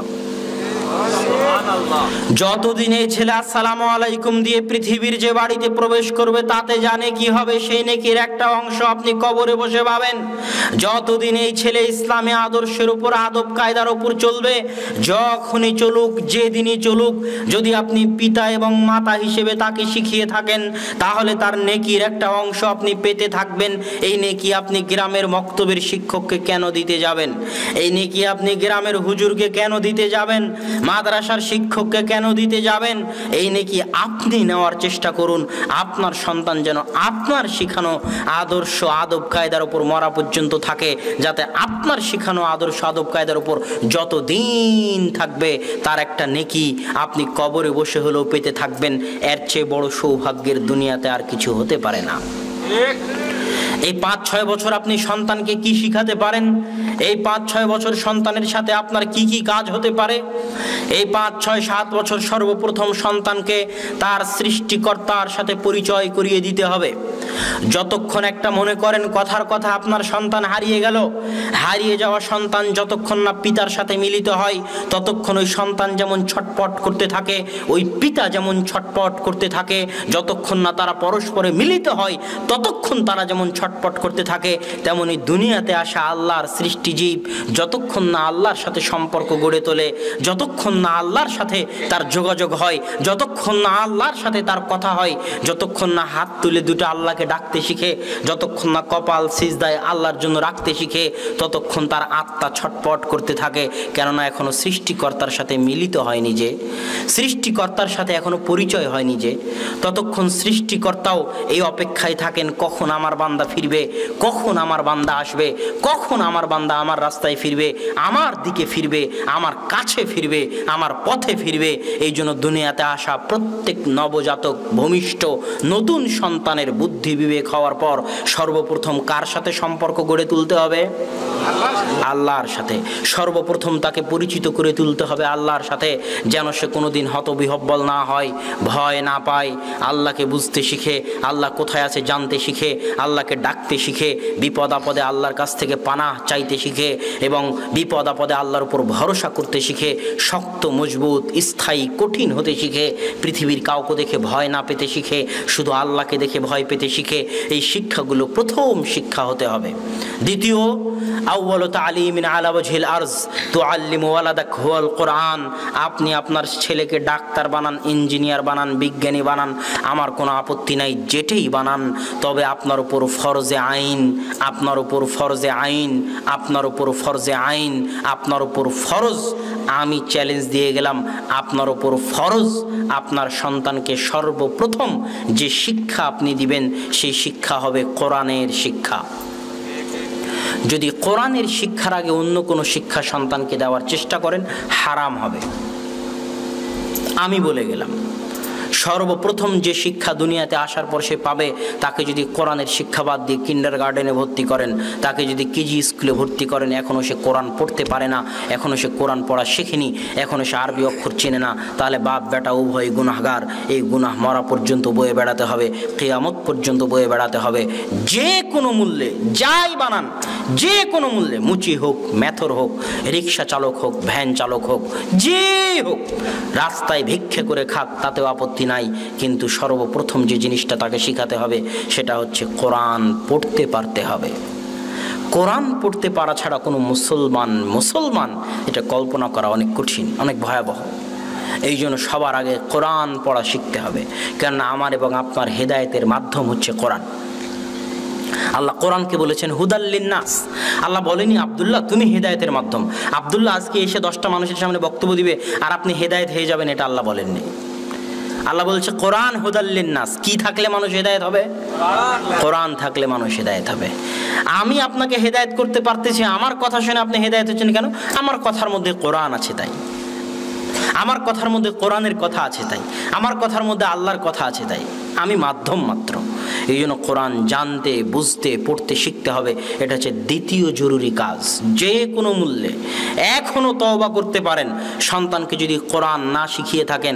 যতদিন এই ছেলে আসসালামু আলাইকুম দিয়ে পৃথিবীর যে বাড়িতে প্রবেশ করবে তাতে জানে কি হবে, সেই নেকির একটা অংশ আপনি কবরে বসে পাবেন। যতদিন এই ছেলে ইসলামী আদর্শের উপর, আদব কায়দার উপর চলবে, যখনই চলুক, যেদিনই চলুক, যদি আপনি পিতা এবং মাতা হিসেবে তাকে শিখিয়ে থাকেন, তাহলে তার নেকির একটা অংশ আপনি পেতে থাকবেন। এই নেকি আপনি গ্রামের মক্তবের শিক্ষককে কেন দিতে যাবেন? এই নেকি আপনি গ্রামের হুজুরকে কেন দিতে যাবেন? মাদ্রাসার শিক্ষককে কেন দিতে যাবেন? এই নেকি আপনি নেওয়ার চেষ্টা করুন। আপনার সন্তান যেন আপনার শিখানো আদর্শ, আদব কায়দার উপর মরা পর্যন্ত থাকে, যাতে আপনার শিখানো আদর্শ, আদব কায়দার উপর যতদিন থাকবে তার একটা নেকি আপনি কবরে বসে হলেও পেতে থাকবেন। এর চেয়ে বড় সৌভাগ্যের দুনিয়াতে আর কিছু হতে পারে না। এই 5, 6 বছর আপনি সন্তানকে কি শিখাতে পারেন? এই 5, 6 বছর সন্তানের সাথে আপনার কি কি কাজ হতে পারে? এই 5, 6, 7 বছর সর্বপ্রথম সন্তানকে তার সৃষ্টিকর্তার সাথে পরিচয় করিয়ে দিতে হবে। যতক্ষণ একটা মনে করেন কথার কথা আপনার সন্তান হারিয়ে গেল, হারিয়ে যাওয়া সন্তান যতক্ষণ না পিতার সাথে মিলিত হয় ততক্ষণ ওই সন্তান যেমন ছটপট করতে থাকে, ওই পিতা যেমন ছটপট করতে থাকে। যতক্ষণ না তারা পরস্পরে মিলিত হয় ততক্ষণ তারা যেমন ছটপট করতে থাকে, তেমনি দুনিয়াতে আসা আল্লাহর সৃষ্টিজীব যতক্ষণ না আল্লাহর সাথে সম্পর্ক গড়ে তোলে, যতক্ষণ না আল্লাহর সাথে তার যোগাযোগ হয়, যতক্ষণ না আল্লাহর সাথে তার কথা হয়, যতক্ষণ না হাত তুলে দুটো আল্লাহকে ডাকতে শিখে, যতক্ষণ না কপাল সিজদায় আল্লাহর জন্য রাখতে শিখে, ততক্ষণ তার আত্মা ছটপট করতে থাকে। কেননা এখনো সৃষ্টিকর্তার সাথে মিলিত হয়নি, যে সৃষ্টিকর্তার সাথে এখনো পরিচয় হয়নি, যে ততক্ষণ সৃষ্টিকর্তাও এই অপেক্ষায় থাকেন কখন আমার বান্দা ফিরবে, কখন আমার বান্দা আসবে, কখন আমার বান্দা আমার রাস্তায় ফিরবে, আমার দিকে ফিরবে, আমার কাছে ফিরবে, আমার পথে ফিরবে। এই জন্য দুনিয়াতে আসা প্রত্যেক নবজাতক, ভূমিষ্ঠ নতুন সন্তানের বুদ্ধি বিবেক হওয়ার পর সর্বপ্রথম কার সাথে সম্পর্ক গড়ে তুলতে হবে? আল্লাহর সাথে। সর্বপ্রথম তাকে পরিচিত করে তুলতে হবে আল্লাহর সাথে, যেন সে কোনোদিন হতবিহব্বল না হয়, ভয় না পায়, আল্লাহকে বুঝতে শিখে, আল্লাহ কোথায় আছে জানতে শিখে, আল্লাহকে ডাকতে শিখে, বিপদ আপদে আল্লাহর কাছ থেকে পানাহ চাইতে শিখে এবং বিপদ আপদে আল্লাহর উপর ভরসা করতে শিখে, শক্ত মজবুত স্থায়ী কঠিন হতে শিখে, পৃথিবীর কাউকে দেখে ভয় না পেতে শিখে, শুধু আল্লাহকে দেখে ভয় পেতে শিখে। এই শিক্ষাগুলো প্রথম শিক্ষা হতে হবে। দ্বিতীয়, আউয়ালু তালিমিন আলা ওয়াজহিল আরজ তুআল্লিমু ওয়ালাদাক হুয়াল কোরআন। আপনি আপনার ছেলেকে ডাক্তার বানান, ইঞ্জিনিয়ার বানান, বিজ্ঞানী বানান, আমার কোনো আপত্তি নাই, যেটাই বানান, তবে আপনার উপর ফরজে আইন, আপনার উপর ফরজে আইন, আপনার উপর ফরজে আইন, আপনার উপর ফরজ। আমি চ্যালেঞ্জ দিয়ে গেলাম, আপনার উপর ফরজ আপনার সন্তানকে সর্বপ্রথম যে শিক্ষা আপনি দিবেন সেই শিক্ষা হবে কোরআনের শিক্ষা। যদি কোরআনের শিক্ষার আগে অন্য কোনো শিক্ষা সন্তানকে দেওয়ার চেষ্টা করেন, হারাম হবে। আমি বলে গেলাম, সর্বপ্রথম যে শিক্ষা দুনিয়াতে আসার পর সে পাবে, তাকে যদি কোরআনের শিক্ষা বাদ দিয়ে কিন্ডারগার্টেনে ভর্তি করেন, তাকে যদি কেজি স্কুলে ভর্তি করেন, এখনও সে কোরআন পড়তে পারে না, এখনও সে কোরআন পড়া শেখেনি, এখনও সে আরবি অক্ষর চেনে না, তাহলে বাপ বেটা উভয় গুনাহগার। এই গুনাহ মরা পর্যন্ত বয়ে বেড়াতে হবে, কিয়ামত পর্যন্ত বয়ে বেড়াতে হবে। যে কোনো মূল্যে যাই বানান, যে কোনো মূল্যে, মুচি হোক, মেথর হোক, রিক্সা চালক হোক, ভ্যান চালক হোক, যে হোক, রাস্তায় ভিক্ষে করে খাক, তাতেও আপত্তি নাই, কিন্তু সর্বপ্রথম যে জিনিসটা তাকে শিখাতে হবে সেটা হচ্ছে কোরআন পড়তে পারতে হবে। কোরআন পড়তে পারা ছাড়া কোনো মুসলমান এটা কল্পনা করা অনেক কঠিন, অনেক ভয়াবহ। এই জন্য সবার আগে কোরআন পড়া শিখতে হবে, কেননা আমার এবং আপনার হেদায়েতের মাধ্যম হচ্ছে কোরআন। আল্লাহ কোরআনকে বলেছেন হুদাল লিন্নাস। আল্লাহ বলেনি আব্দুল্লাহ তুমি হেদায়েতের মাধ্যম। আব্দুল্লাহ আজকে এসে 10টা মানুষের সামনে বক্তব্য দিবে আর আপনি হেদায়েত হয়ে যাবেন, এটা আল্লাহ বলেননি। আল্লাহ বলছে কোরআন হুদাল লিন্নাস। কি থাকলে মানুষ হেদায়েত হবে? কোরআন থাকলে মানুষ হেদায়েত হবে। আমি আপনাকে হেদায়েত করতে পারতেছি, আমার কথা শুনে আপনি হেদায়েত হচ্ছেন কেন? আমার কথার মধ্যে কোরআন আছে তাই, আমার কথার মধ্যে কোরআনের কথা আছে তাই, আমার কথার মধ্যে আল্লাহর কথা আছে তাই, আমি মাধ্যম মাত্র। এই জন্য কোরআন জানতে, বুঝতে, পড়তে শিখতে হবে। এটা হচ্ছে দ্বিতীয় জরুরি কাজ। যে কোনো মূল্যে এখনও তওবা করতে পারেন, সন্তানকে যদি কোরআন না শিখিয়ে থাকেন,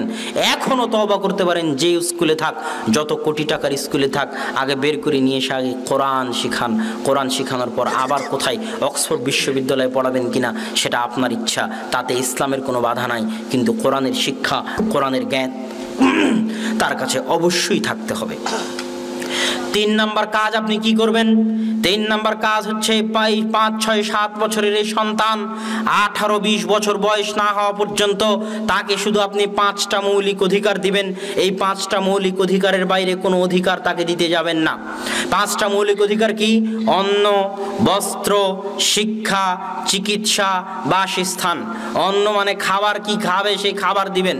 এখনও তওবা করতে পারেন। যে স্কুলে থাক, যত কোটি টাকার স্কুলে থাক, আগে বের করে নিয়ে এসে আগে কোরআন শিখান। কোরআন শিখানোর পর আবার কোথায় অক্সফোর্ড বিশ্ববিদ্যালয়ে পড়াবেন কিনা সেটা আপনার ইচ্ছা, তাতে ইসলামের কোনো বাধা নাই, কিন্তু কোরআনের শিক্ষা, কোরআনের জ্ঞান তার কাছে অবশ্যই থাকতে হবে। 3 নাম্বার কাজ আপনি কি করবেন? 3 নাম্বার কাজ হচ্ছে 5, 6, 7 বছরের এই সন্তান 18-20 বছর বয়স না হওয়া পর্যন্ত তাকে শুধু আপনি 5টা মৌলিক অধিকার দিবেন। এই 5টা মৌলিক অধিকারের বাইরে কোনো অধিকার তাকে দিতে যাবেন না। 5টা মৌলিক অধিকার কি? অন্ন, বস্ত্র, শিক্ষা, চিকিৎসা, বাসস্থান। অন্ন মানে খাবার, কি খাবে সেই খাবার দিবেন।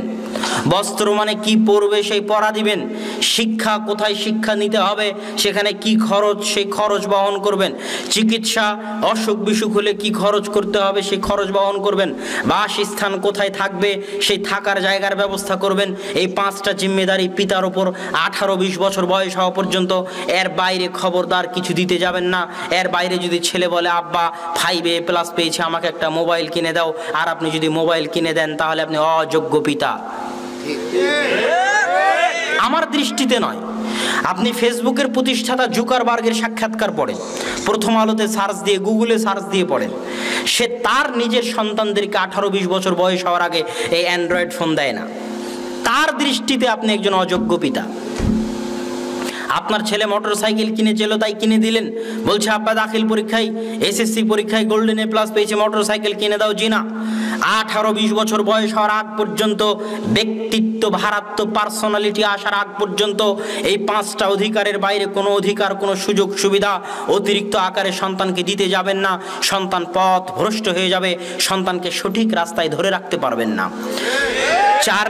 বস্ত্র মানে কি পরবে সেই পরা দিবেন। শিক্ষা, কোথায় শিক্ষা নিতে হবে, সেখানে কি খরচ, সেই খরচ বহন করবেন। চিকিৎসা, অসুখ বিসুখ হলে কি খরচ করতে হবে সেই খরচ বহন করবেন। বাসস্থান, কোথায় থাকবে সেই থাকার জায়গার ব্যবস্থা করবেন। এই 5টা জিম্মেদারি পিতার ওপর 18-20 বছর বয়স হওয়া পর্যন্ত। এর বাইরে খবরদার কিছু দিতে যাবেন না। এর বাইরে যদি ছেলে বলে আব্বা 5A+ পেয়েছে, আমাকে একটা মোবাইল কিনে দাও, আর আপনি যদি মোবাইল কিনে দেন তাহলে আপনি অযোগ্য পিতা। আমার দৃষ্টিতে নয়। আপনি ফেসবুকের প্রতিষ্ঠাতা জুকারবার্গের সাক্ষাৎকার পড়েন, প্রথম আলোতে সার্চ দিয়ে, গুগলে সার্চ দিয়ে পড়েন। সে তার নিজের সন্তানদেরকে 18-20 বছর বয়স হওয়ার আগে এই অ্যান্ড্রয়েড ফোন দেয় না। তার দৃষ্টিতে আপনি একজন অযোগ্য পিতা। আপনার ছেলে মোটরসাইকেল কিনেছিল তাই কিনে দিলেন, বলছে আব্বা দাখিল পরীক্ষায়, এসএসসি পরীক্ষায় গোল্ডেন A+ পেয়েছে, মোটরসাইকেল কিনে দাও। জি না। 18-20 বছর বয়স হওয়ার আগ পর্যন্ত, ব্যক্তিত্ব, ভারাত্ম, পার্সোনালিটি আসার আগ পর্যন্ত এই 5টা অধিকারের বাইরে কোনো অধিকার, কোনো সুযোগ সুবিধা অতিরিক্ত আকারে সন্তানকে দিতে যাবেন না। সন্তান পথ ভ্রষ্ট হয়ে যাবে, সন্তানকে সঠিক রাস্তায় ধরে রাখতে পারবেন না। 4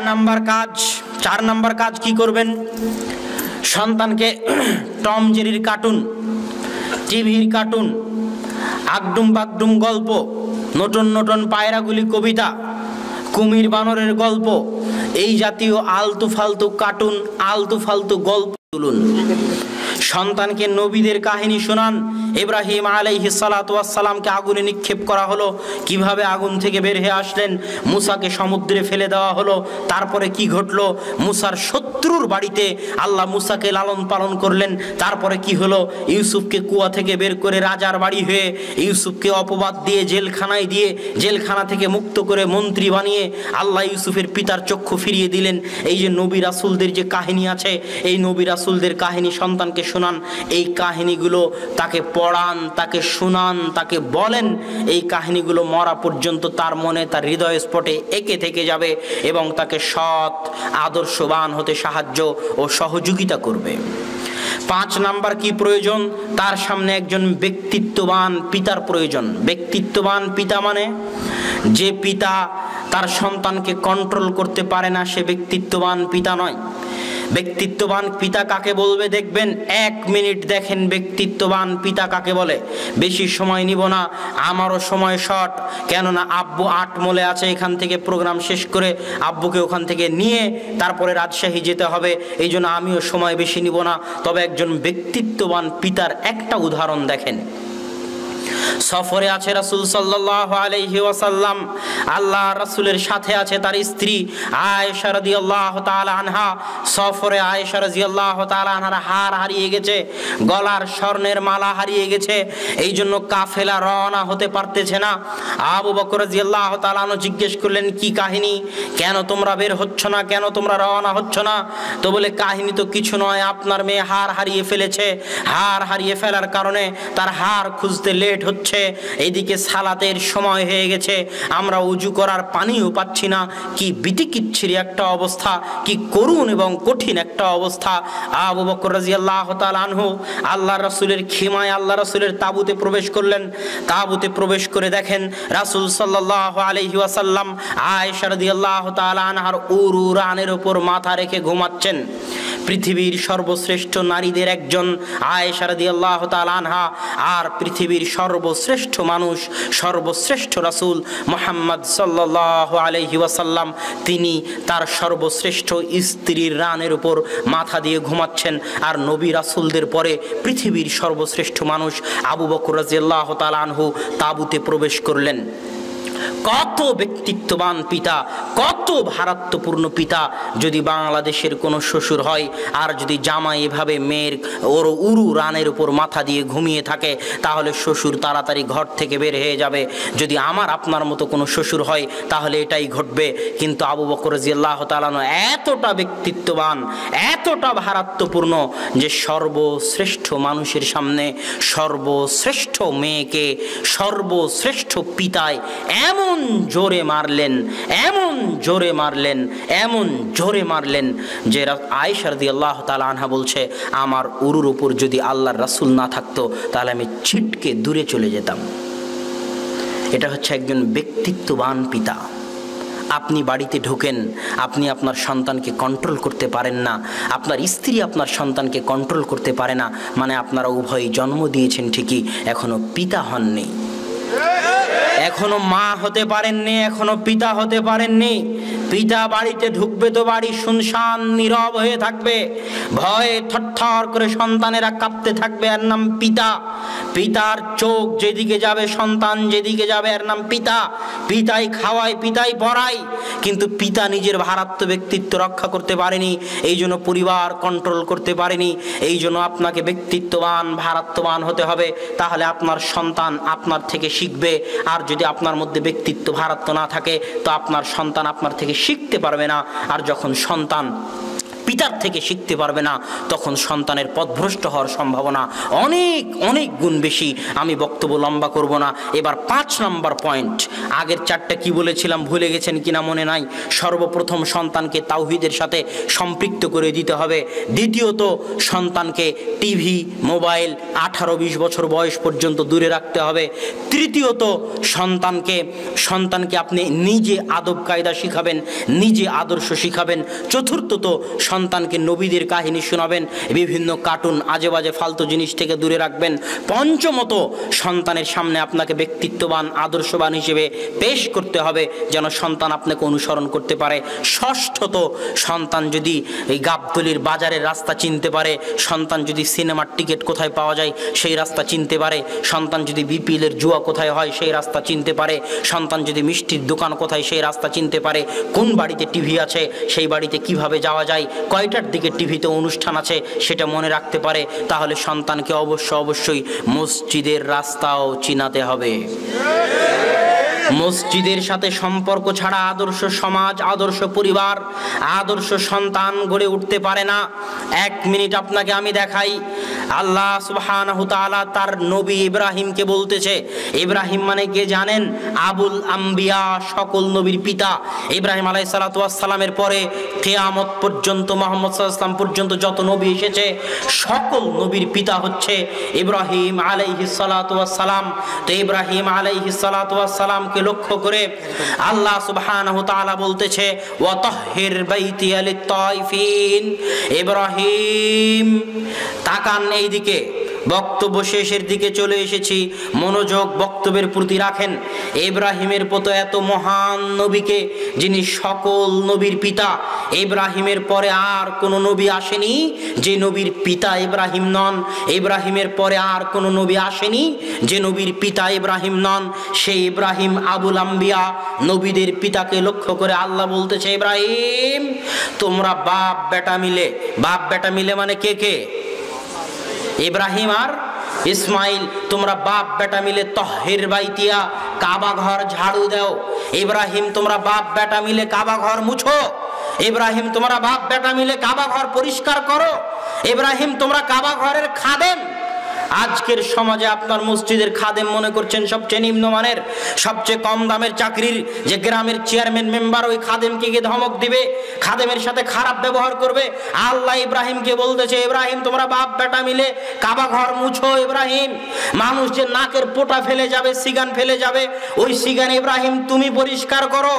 নাম্বার কাজ কি করবেন? সন্তানকে টম জেরির কার্টুন, টিভির কার্টুন, আগডুম বাগডুম গল্প, নটন নটন পায়রাগুলি কবিতা, কুমির বানরের গল্প, এই জাতীয় আলতু ফালতু কার্টুন, আলতু ফালতু গল্প তুলুন। সন্তানকে নবীদের কাহিনী শোনান, ইব্রাহিম আলাইহিস সালাতু ওয়াস সালামকে আগুনে নিক্ষেপ করা হলো, কিভাবে আগুন থেকে বের হয়ে আসলেন, মুসাকে সমুদ্রে ফেলে দেওয়া হলো, তারপরে কি ঘটলো, মুসার শত্রুর বাড়িতে আল্লাহ মুসাকে লালন পালন করলেন, তারপরে কি হলো, ইউসুফকে কুয়া থেকে বের করে রাজার বাড়ি হয়ে ইউসুফকে অপবাদ দিয়ে জেলখানায় দিয়ে জেলখানা থেকে মুক্ত করে মন্ত্রী বানিয়ে আল্লাহ ইউসুফের পিতার চক্ষু ফিরিয়ে দিলেন। এই যে নবী রাসূলদের যে কাহিনী আছে, এই নবী রাসূলদের কাহিনী সন্তানকে শোনান, এই কাহিনীগুলো তাকে পড়ান, তাকে শোনান, তাকে বলেন, এই কাহিনীগুলো মরা পর্যন্ত তার মনে, তার হৃদয় স্পটে এঁকে থেকে যাবে এবং তাকে সৎ আদর্শবান হতে সাহায্য ও সহযোগিতা করবে। 5 নাম্বার কি প্রয়োজন, তার সামনে একজন ব্যক্তিত্ববান পিতার প্রয়োজন। ব্যক্তিত্ববান পিতা মানে যে পিতা তার সন্তানকে কন্ট্রোল করতে পারে না, সে ব্যক্তিত্ববান পিতা নয়। ব্যক্তিত্ববান পিতা কাকে বলবে দেখবেন, 1 মিনিট দেখেন ব্যক্তিত্ববান পিতা কাকে বলে। বেশি সময় নিব না, আমারও সময় শর্ট, কেননা আব্বু 8 মোলে আছে, এখান থেকে প্রোগ্রাম শেষ করে আব্বুকে ওখান থেকে নিয়ে তারপরে রাজশাহী যেতে হবে, এই জন্য আমিও সময় বেশি নিব না। তবে একজন ব্যক্তিত্ববান পিতার একটা উদাহরণ দেখেন। সফরে আছে রাসূল সাল্লাল্লাহু আলাইহি ওয়াসাল্লাম, আল্লাহ রাসূলের সাথে আছে তার স্ত্রী আয়েশা রাদিয়াল্লাহু তাআলা আনহা। সফরে আয়েশা রাদিয়াল্লাহু তাআলা আনহার হার হারিয়ে গেছে, গলার স্বর্ণের মালা হারিয়ে গেছে, এই জন্য কাফেলা রওনা হতে পারতেছে না। আবু বকর রাদিয়াল্লাহু তাআলা আনহু জিজ্ঞেস করলেন, কি কাহিনী, কেন তোমরা বের হচ্ছ না, কেন তোমরা রওনা হচ্ছ না? তো বলে, কাহিনী তো কিছু নয়, আপনার মেয়ে হার হারিয়ে ফেলেছে, হার হারিয়ে ফেলার কারণে তার হার খুঁজতে লেট হচ্ছে, এইদিকে সালাতের সময় হয়ে গেছে, আমরা উজু করার পানিও পাচ্ছি না। কি বিতিকিচ্ছিরি একটা অবস্থা, কি করুণ এবং কঠিন একটা অবস্থা। আবু বকর রাদিয়াল্লাহু তাআলা আনহু আল্লাহর রাসূলের খিমায় আল্লাহ রাসূলের তাবুতে প্রবেশ করলেন। তাবুতে প্রবেশ করে দেখেন রাসূল সাল্লাল্লাহু আলাইহি ওয়াসাল্লাম আয়েশা রাদিয়াল্লাহু তাআলা আনহার উরু রানের উপর মাথা রেখে ঘুমাচ্ছেন। পৃথিবীর সর্বশ্রেষ্ঠ নারীদের একজন আয়েশা রাদিয়াল্লাহু তাআলা আনহা, আর পৃথিবীর সর্বশ্রেষ্ঠ মানুষ, সর্বশ্রেষ্ঠ রাসূল মুহাম্মদ সাল্লাল্লাহু আলাইহি ওয়াসাল্লাম, তিনি তার সর্বশ্রেষ্ঠ স্ত্রীর রানের উপর মাথা দিয়ে ঘুমাচ্ছেন। আর নবী রাসূলদের পরে পৃথিবীর সর্বশ্রেষ্ঠ মানুষ আবু বকর রাদিয়াল্লাহু তাআলা আনহু তাবুতে প্রবেশ করলেন। কত ব্যক্তিত্ববান পিতা, কত ভারাত্বপূর্ণ পিতা। যদি বাংলাদেশের কোনো শ্বশুর হয় আর যদি জামাই এভাবে মেয়ের ওর উরু রানের উপর মাথা দিয়ে ঘুমিয়ে থাকে, তাহলে শ্বশুর তাড়াতাড়ি ঘর থেকে বের হয়ে যাবে। যদি আমার আপনার মতো কোনো শ্বশুর হয় তাহলে এটাই ঘটবে। কিন্তু আবু বকর রাদিয়াল্লাহু তাআলা এতটা ব্যক্তিত্ববান, এতটা ভারাত্বপূর্ণ যে সর্বশ্রেষ্ঠ মানুষের সামনে সর্বশ্রেষ্ঠ মেয়েকে সর্বশ্রেষ্ঠ পিতায় এমন জোরে মারলেন, এমন জোরে মারলেন, এমন জোরে মারলেন যে আয়েশা রাদিয়াল্লাহু তাআলা আনহা বলছে, আমার উরুর উপর যদি আল্লাহর রাসূল না থাকতো তাহলে আমি ছিটকে দূরে চলে যেতাম। এটা হচ্ছে একজন ব্যক্তিত্ববান পিতা। আপনি বাড়িতে ঢোকেন, আপনি আপনার সন্তানকে কন্ট্রোল করতে পারেন না, আপনার স্ত্রী আপনার সন্তানকে কন্ট্রোল করতে পারে না, মানে আপনারা উভয়ই জন্ম দিয়েছেন ঠিকই, এখনো পিতা হননি, এখনো মা হতে পারেননি, এখনো পিতা হতে পারেননি। পিতা বাড়িতে ঢুকবে তো বাড়ি শুনশান নীরব হয়ে থাকবে, ভয়ে থরথর করে সন্তানেরা কাঁপতে থাকবে, এর নাম পিতা। পিতার চোখ যেদিকে যাবে, সন্তান যেদিকে যাবে, এর নাম পিতা। পিতাই খাওয়ায়, পিতাই পড়ায়, কিন্তু পিতা নিজের ভারাত্ম ব্যক্তিত্ব রক্ষা করতে পারেনি, এই জন্য পরিবার কন্ট্রোল করতে পারেনি। এই জন্য আপনাকে ব্যক্তিত্ববান, ভারাত্মবান হতে হবে, তাহলে আপনার সন্তান আপনার থেকে শিখবে। আর যদি আপনার মধ্যে ব্যক্তিত্ব ভারাত্ম না থাকে তো আপনার সন্তান আপনার থেকে শিখতে পারবে না। আর যখন সন্তান পিতার থেকে শিখতে পারবে না তখন সন্তানের পথভ্রষ্ট হওয়ার সম্ভাবনা অনেক অনেক গুণ বেশি। আমি বক্তব্য লম্বা করব না। এবার 5 নম্বর পয়েন্ট, আগের 4টা কি বলেছিলাম ভুলে গেছেন কিনা মনে নাই। সর্বপ্রথম সন্তানকে তাওহীদের সাথে সম্পৃক্ত করে দিতে হবে। দ্বিতীয়ত সন্তানকে টিভি, মোবাইল 18-20 বছর বয়স পর্যন্ত দূরে রাখতে হবে। তৃতীয়ত সন্তানকে আপনি নিজে আদব কায়দা শিখাবেন, নিজে আদর্শ শিখাবেন। চতুর্থত সন্তানকে নবীদের কাহিনী শোনাবেন, বিভিন্ন কার্টুন আজে বাজে ফালতু জিনিস থেকে দূরে রাখবেন। পঞ্চমত সন্তানের সামনে আপনাকে ব্যক্তিত্ববান আদর্শবান হিসেবে পেশ করতে হবে, যেন সন্তান আপনাকে অনুসরণ করতে পারে। ষষ্ঠত, সন্তান যদি এই গাবতলির বাজারের রাস্তা চিনতে পারে, সন্তান যদি সিনেমার টিকিট কোথায় পাওয়া যায় সেই রাস্তা চিনতে পারে, সন্তান যদি বিপিএলের জুয়া কোথায় হয় সেই রাস্তা চিনতে পারে, সন্তান যদি মিষ্টির দোকান কোথায় সেই রাস্তা চিনতে পারে, কোন বাড়িতে টিভি আছে সেই বাড়িতে কিভাবে যাওয়া যায়, কয়টার দিকে টিভিতে অনুষ্ঠান আছে সেটা মনে রাখতে পারে, তাহলে সন্তানকে অবশ্যই মসজিদের রাস্তাও চিনাতে হবে। মসজিদের সাথে সম্পর্ক ছাড়া আদর্শ সমাজ, আদর্শ পরিবার, আদর্শ সন্তান গড়ে উঠতে পারে না। 1 মিনিট আপনাকে আমি দেখাই। আল্লাহ সুবহানাহু তাআলা তার নবী ইব্রাহিমকে বলতেছে, ইব্রাহিম মানে কে জানেন? আবুল আম্বিয়া, সকল নবীর পিতা। ইব্রাহিম আলাইহিস সালাতু ওয়াস সালামের পরে কিয়ামত পর্যন্ত, মুহাম্মদ সাল্লাল্লাহু আলাইহি ওয়াসাল্লাম পর্যন্ত যত নবী এসেছে সকল নবীর পিতা হচ্ছে ইব্রাহিম আলাইহিস সালাতু ওয়াস সালাম। তো ইব্রাহিম আলাইহিস সালাতু ওয়াস সালামকে লক্ষ্য করে আল্লাহ সুবহানাহু তাআলা বলতেছে, ওয়া তাহহির বাইতিয়া লিত-তাইফিন। ইব্রাহিম তাকান এইদিকে, বক্তব্য শেষের দিকে চলে এসেছি, মনোযোগ বক্তব্যের প্রতি রাখেন। ইব্রাহিমের মতো এত মহান নবীকে, যিনি সকল নবীর পিতা, ইব্রাহিমের পরে আর কোন নবী আসেনি যে নবীর পিতা ইব্রাহিম নন। ইব্রাহিমের পরে আর কোন নবী আসেনি যে নবীর পিতা ইব্রাহিম নন। সেই ইব্রাহিম আবুল আম্বিয়া, নবীদের পিতাকে লক্ষ্য করে আল্লাহ বলতেছে, ইব্রাহিম তোমরা বাপ বেটা মিলে মানে কে কে? ইব্রাহিম আর ইসমাইল, তোমরা বাপ বেটা মিলে তাহহির বাইতিয়া, কাবা ঘর ঝাড়ু দাও। ইব্রাহিম তোমরা বাপ বেটা মিলে কাবা ঘর মুছো। ইব্রাহিম তোমরা বাপ বেটা মিলে কাবা ঘর পরিষ্কার করো। ইব্রাহিম তোমরা কাবা ঘরের খাদেম। আজকের সমাজে আপনার মসজিদের খাদেম মনে করছেন সবচেয়ে নিম্নমানের, সবচেয়ে কম দামের চাকরির, যে গ্রামের চেয়ারম্যান মেম্বার ওই খাদেমকে গিয়ে ধমক দিবে, খাদেমের সাথে খারাপ ব্যবহার করবে। আল্লাহ ইব্রাহিমকে বলতেছে, ইব্রাহিম তোমরা বাপ বেটা মিলে কাবা ঘর মুছো। ইব্রাহিম, মানুষ যে নাকের পোটা ফেলে যাবে, সিগান ফেলে যাবে, ওই সিগান ইব্রাহিম তুমি পরিষ্কার করো।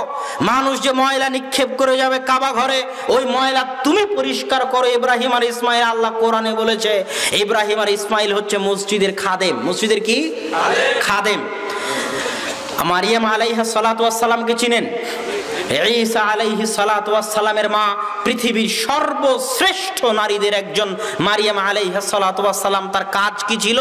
মানুষ যে ময়লা নিক্ষেপ করে যাবে কাবা ঘরে, ওই ময়লা তুমি পরিষ্কার করো। ইব্রাহিম আর ইসমাইল, আল্লাহ কোরআনে বলেছে ইব্রাহিম আর ইসমাইল হচ্ছে মসজিদের খাদেম। মসজিদের কি খাদেম। মারিয়াম আলাইহিস সালাতু ওয়াস সালামকে চিনেন? ঈসা আলাইহিস সালাতু ওয়াস সালামের মা, পৃথিবীর সর্বশ্রেষ্ঠ নারীদের একজন মারিয়াম আলাইহিস সালাতু ওয়াস সালাম। তার কাজ কি ছিল?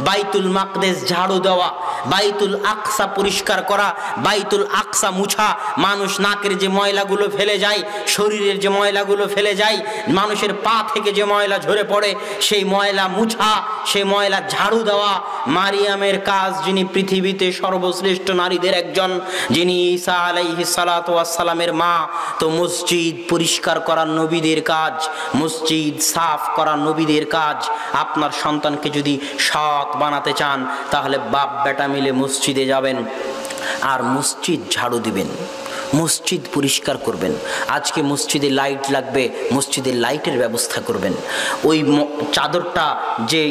বাইতুল মাকদেস ঝাড়ু দেওয়া, বাইতুল আকসা পরিষ্কার করা, বাইতুল আকসা মুছা। মানুষ নাকের যে ময়লাগুলো ফেলে যায়, শরীরের যে ময়লাগুলো ফেলে যায়, মানুষের পা থেকে যে ময়লা ঝরে পড়ে, সেই ময়লা মুছা, সেই ময়লা ঝাড়ু দেওয়া মারিয়ামের কাজ। যিনি পৃথিবীতে সর্বশ্রেষ্ঠ নারীদের একজন, যিনি ঈসা আলাইহিস সালাতু ওয়াস সালামের মা। তো মসজিদ পরিষ্কার করা নবীদের কাজ, মসজিদ সাফ করা নবীদের কাজ। আপনার সন্তানকে যদি সৎ বানাতে চান তাহলে বাপ বেটা মিলে মসজিদে যাবেন আর মসজিদ ঝাড়ু দিবেন, মসজিদ পরিষ্কার করবেন। আজকে মসজিদে লাইট লাগবে, মসজিদের লাইটের ব্যবস্থা করবেন। ওই চাদরটা, যে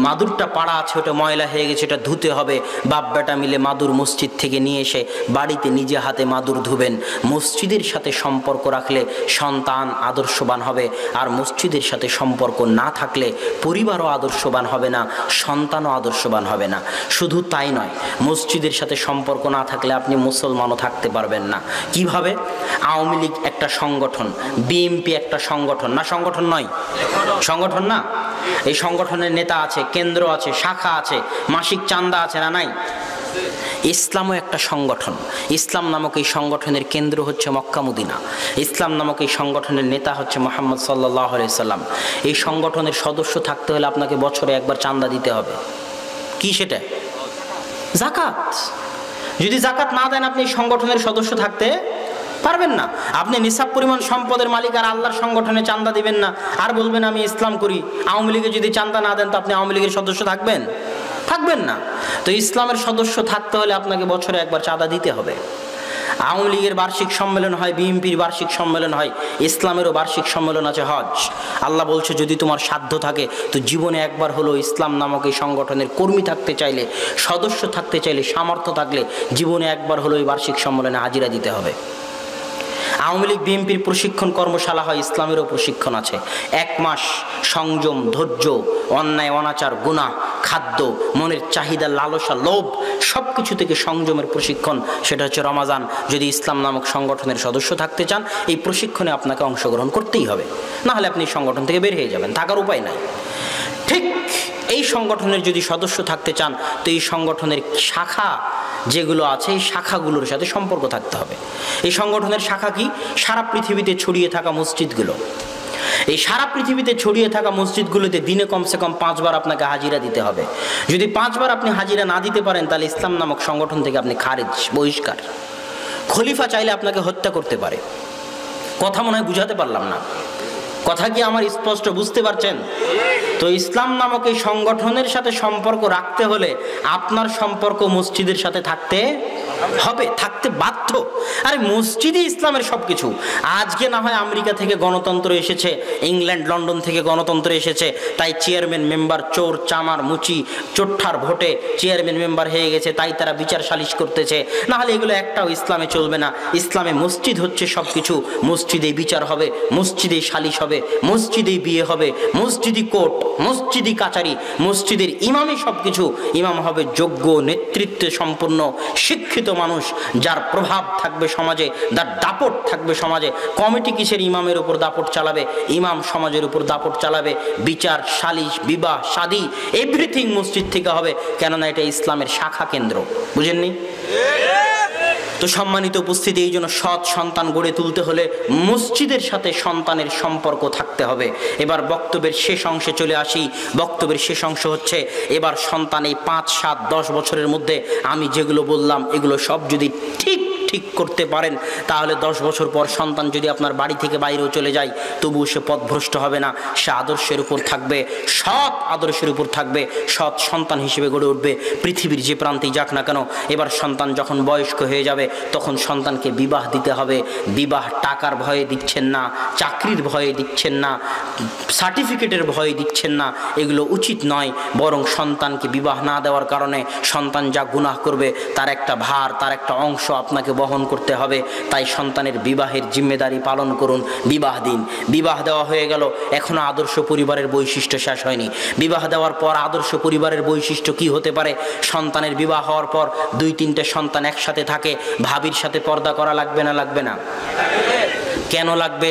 মাদুরটা পাড়া আছে ওটা ময়লা হয়ে গেছে, এটা ধুতে হবে। বাপ বেটা মিলে মাদুর মসজিদ থেকে নিয়ে এসে বাড়িতে নিজে হাতে মাদুর ধুবেন। মসজিদের সাথে সম্পর্ক রাখলে সন্তান আদর্শবান হবে, আর মসজিদের সাথে সম্পর্ক না থাকলে পরিবারও আদর্শবান হবে না, সন্তানও আদর্শবান হবে না। শুধু তাই নয়, মসজিদের সাথে সম্পর্ক না থাকলে আপনি মুসলমানও থাকতে পারবেন না। কিভাবে? আওয়ামী লীগ একটা সংগঠন, বিএনপি একটা সংগঠন না? সংগঠন নয়, সংগঠন না? এই সংগঠনের নেতা আছে, কেন্দ্র আছে, শাখা আছে, মাসিক চাঁদা আছে না নাই? ইসলামও একটা সংগঠন। ইসলাম নামক এই সংগঠনের কেন্দ্র হচ্ছে মক্কা মদিনা। ইসলাম নামক এই সংগঠনের নেতা হচ্ছে মুহাম্মদ সাল্লাল্লাহু আলাইহি সাল্লাম। এই সংগঠনের সদস্য থাকতে হলে আপনাকে বছরে একবার চাঁদা দিতে হবে। কি সেটা? যাকাত। যদি যাকাত না দেন আপনি সংগঠনের সদস্য থাকতে পারবেন না। আপনি নিসাব পরিমাণ সম্পদের মালিক আর আল্লাহর সংগঠনে চাঁদা দিবেন না, আর বলবেন আমি ইসলাম করি। আওয়ামী লীগে যদি চাঁদা না দেন তো আপনি আওয়ামী লীগের সদস্য থাকবেন? থাকবেন না। তো ইসলামের সদস্য থাকতে হলে আপনাকে বছরে একবার চাঁদা দিতে হবে। আওয়ামী লীগের বার্ষিক সম্মেলন হয়, বিএনপির বার্ষিক সম্মেলন হয়, ইসলামেরও বার্ষিক সম্মেলন আছে, হজ। আল্লাহ বলছে যদি তোমার সাধ্য থাকে তো জীবনে একবার হলো ইসলাম নামক এই সংগঠনের কর্মী থাকতে চাইলে, সদস্য থাকতে চাইলে, সামর্থ্য থাকলে জীবনে একবার হলো এই বার্ষিক সম্মেলনে হাজিরা দিতে হবে। আওয়ামী লীগ বিএনপির প্রশিক্ষণ কর্মশালা হয়, ইসলামেরও প্রশিক্ষণ আছে। 1 মাস সংযম, ধৈর্য, অন্যায় অনাচার গুনাহ খাদ্য, মনের চাহিদা, লালসা, লোভ সব কিছু থেকে সংযমের প্রশিক্ষণ, সেটা হচ্ছে রমাজান। যদি ইসলাম নামক সংগঠনের সদস্য থাকতে চান, এই প্রশিক্ষণে আপনাকে অংশগ্রহণ করতেই হবে, না হলে আপনি সংগঠন থেকে বের হয়ে যাবেন, থাকার উপায় নাই। ঠিক এই সংগঠনের যদি সদস্য থাকতে চান, তো এই সংগঠনের শাখা যেগুলো আছে, এই শাখাগুলোর সাথে সম্পর্ক থাকতে হবে। এই সংগঠনের শাখা কি? সারা পৃথিবীতে ছড়িয়ে থাকা মসজিদগুলো। এই সারা পৃথিবীতে ছড়িয়ে থাকা মসজিদগুলোতে দিনে কমসে কম 5 বার আপনাকে হাজিরা দিতে হবে। যদি 5 বার আপনি হাজিরা না দিতে পারেন, তাহলে ইসলাম নামক সংগঠন থেকে আপনি খারিজ, বহিষ্কার। খলিফা চাইলে আপনাকে হত্যা করতে পারে। কথা মনে হয় বুঝাতে পারলাম না, কথা কি আমার স্পষ্ট বুঝতে পারছেন? তো ইসলাম নামক এই সংগঠনের সাথে সম্পর্ক রাখতে হলে আপনার সম্পর্ক মসজিদের সাথে থাকতে হবে, থাকতে বাধ্য। আরে মসজিদই ইসলামের সবকিছু। আজকে না হয় আমেরিকা থেকে গণতন্ত্র এসেছে, ইংল্যান্ড, লন্ডন থেকে গণতন্ত্র এসেছে, তাই চেয়ারম্যান মেম্বার চোর চামার মুচি চোট্টার ভোটে চেয়ারম্যান মেম্বার হয়ে গেছে, তাই তারা বিচার সালিশ করতেছে। না হলে এগুলো একটাও ইসলামে চলবে না। ইসলামে মসজিদ হচ্ছে সবকিছু। মসজিদেই বিচার হবে, মসজিদেই সালিশ হবে, মসজিদেই বিয়ে হবে, মসজিদই কোর্ট, মসজিদই কাচারি, মসজিদের ইমামই সবকিছু। ইমাম হবে যোগ্য, নেতৃত্বে সম্পন্ন, শিক্ষিত মানুষ, যার প্রভাব থাকবে সমাজে, যার দাপট থাকবে সমাজে। কমিটি কিসের ইমামের উপর দাপট চালাবে? ইমাম সমাজের উপর দাপট চালাবে। বিচার, সালিশ, বিবাহ, শাদী, এভরিথিং মসজিদ থেকে হবে, কেননা এটা ইসলামের শাখা কেন্দ্র। বুঝেননি? তো সম্মানিত উপস্থিতি, এই জন্য সৎ সন্তান গড়ে তুলতে হলে মসজিদের সাথে সন্তানের সম্পর্ক থাকতে হবে। এবার বক্তব্যের শেষ অংশে চলে আসি। বক্তব্যের শেষ অংশ হচ্ছে, এবার সন্তান এই 5, 7, 10 বছরের মধ্যে আমি যেগুলো বললাম, এগুলো সব যদি ঠিক করতে পারেন, তাহলে 10 বছর পর সন্তান যদি আপনার বাড়ি থেকে বাইরেও চলে যায়, তবুও সে পথভ্রষ্ট হবে না। সে আদর্শের উপর থাকবে, সৎ আদর্শের উপর থাকবে, সৎ সন্তান হিসেবে গড়ে উঠবে, পৃথিবীর যে প্রান্তেই যাক না কেন। এবার সন্তান যখন বয়স্ক হয়ে যাবে, তখন সন্তানকে বিবাহ দিতে হবে। বিবাহ টাকার ভয়ে দিচ্ছেন না, চাকরির ভয়ে দিচ্ছেন না, সার্টিফিকেটের ভয়ে দিচ্ছেন না, এগুলো উচিত নয়। বরং সন্তানকে বিবাহ না দেওয়ার কারণে সন্তান যা গুনাহ করবে, তার একটা ভার, তার একটা অংশ আপনাকে বহন করতে হবে। তাই সন্তানের বিবাহের জিম্মেদারি পালন করুন, বিবাহ দিন। বিবাহ দেওয়া হয়ে গেল, এখনো আদর্শ পরিবারের বৈশিষ্ট্য শেষ হয়নি। বিবাহ দেওয়ার পর আদর্শ পরিবারের বৈশিষ্ট্য কি হতে পারে? সন্তানের বিবাহ হওয়ার পর 2-3টে সন্তান একসাথে থাকে। ভাবির সাথে পর্দা করা লাগবে না? লাগবে না? কেন লাগবে?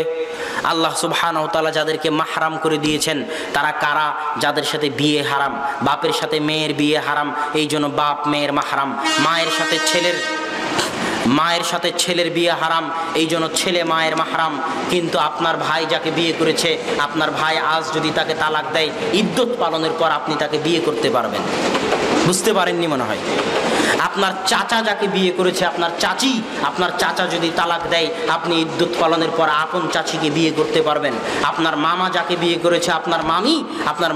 আল্লাহ সুবহানাহু ওয়া তাআলা যাদেরকে মাহরাম করে দিয়েছেন, তারা কারা? যাদের সাথে বিয়ে হারাম। বাপের সাথে মেয়ের বিয়ে হারাম, এই জন্য বাপ মেয়ের মাহরাম। মায়ের সাথে ছেলের বিয়ে হারাম, এই জন্য ছেলে মায়ের মাহরাম। কিন্তু আপনার ভাই যাকে বিয়ে করেছে, আপনার ভাই আজ যদি তাকে তালাক দেয়, ইদ্যত পালনের পর আপনি তাকে বিয়ে করতে পারবেন। বুঝতে পারেননি মনে হয়। আপনার চাচা যাকে বিয়ে করেছে, আপনার চাচা যদি তালাক দেয়, আপনি ইদ্যত পালনের পর আপন চাচিকে বিয়ে করতে পারবেন। আপনার মামা যাকে বিয়ে করেছে, আপনার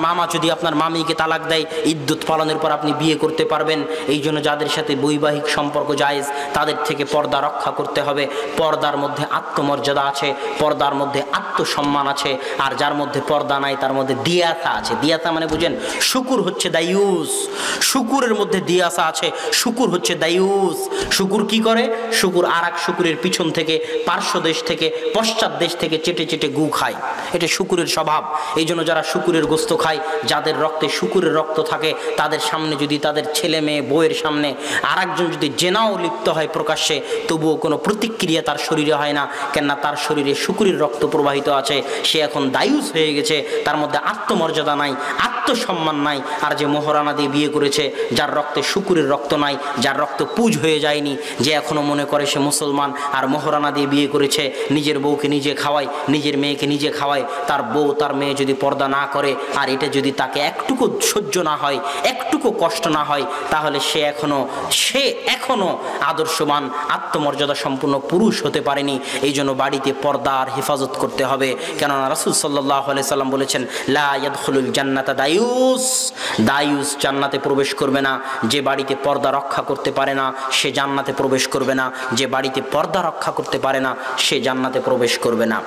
মামা যদি আপনার মামিকে তালাক দেয়, ইদ্যত পালনের পর আপনি বিয়ে করতে পারবেন। এই জন্য যাদের সাথে বৈবাহিক সম্পর্ক জায়েজ, তাদের থেকে পর্দা রক্ষা করতে হবে। পর্দার মধ্যে আত্মমর্যাদা আছে, পর্দার মধ্যে আত্মসম্মান আছে। আর যার মধ্যে পর্দা নাই, তার মধ্যে দিয়াতা আছে। দিয়াতা মানে বুঝেন? শুকুর হচ্ছে দায়ুস। শুকুরের মধ্যে দিয়াসা আছে, শুকুর হচ্ছে দায়ুস। শুকুর কি করে? শুকুর আরেক শুকুরের পিছন থেকে, পার্শ্ব দেশ থেকে, পশ্চাৎ দেশ থেকে চেটে গু খায়। এটা শুকুরের স্বভাব। এই জন্য যারা শুকুরের গোস্ত খায়, যাদের রক্তে শুকুরের রক্ত থাকে, তাদের সামনে যদি, তাদের ছেলে মেয়ে বউয়ের সামনে আরেকজন যদি জেনাও লিপ্ত হয় প্রকাশ্যে, তবুও কোনো প্রতিক্রিয়া তার শরীরে হয় না। কেননা তার শরীরে শুকুরের রক্ত প্রবাহিত আছে। সে এখন দায়ুস হয়ে গেছে, তার মধ্যে আত্মমর্যাদা নাই, আত্মসম্মান নাই। আর যে মোহরানা দিয়ে বিয়ে করেছে, যার রক্তে শুকুরের রক্ত নাই, যার রক্ত পুজ হয়ে যায়নি, যে এখনো মনে করে সে মুসলমান, আর মোহরানা দিয়ে বিয়ে করেছে, নিজের বউকে নিজে খাওয়ায়, নিজের মেয়েকে নিজে খাওয়ায়, তার বউ তার মেয়ে যদি পর্দা না করে, আর এটা যদি তাকে একটুকু সহ্য না হয়, একটুকু কষ্ট না হয়, তাহলে সে এখনো আদর্শবান, আত্মমর্যাদা সম্পূর্ণ পুরুষ হতে পারেনি। এই জন্য বাড়িতে পর্দার হেফাজত করতে হবে। কেননা রাসূল সাল্লাল্লাহু আলাইহি সাল্লাম বলেছেন, লা ইয়াদখুলুল জান্নাতা দায়ুস জান্নাতে প্রবেশ করবে না। যে বাড়িতে পর্দা রক্ষা করতে পারে না, সে জান্নাতে প্রবেশ করবে না। যে বাড়িতে পর্দা রক্ষা করতে পারে না, সে জান্নাতে প্রবেশ করবে না।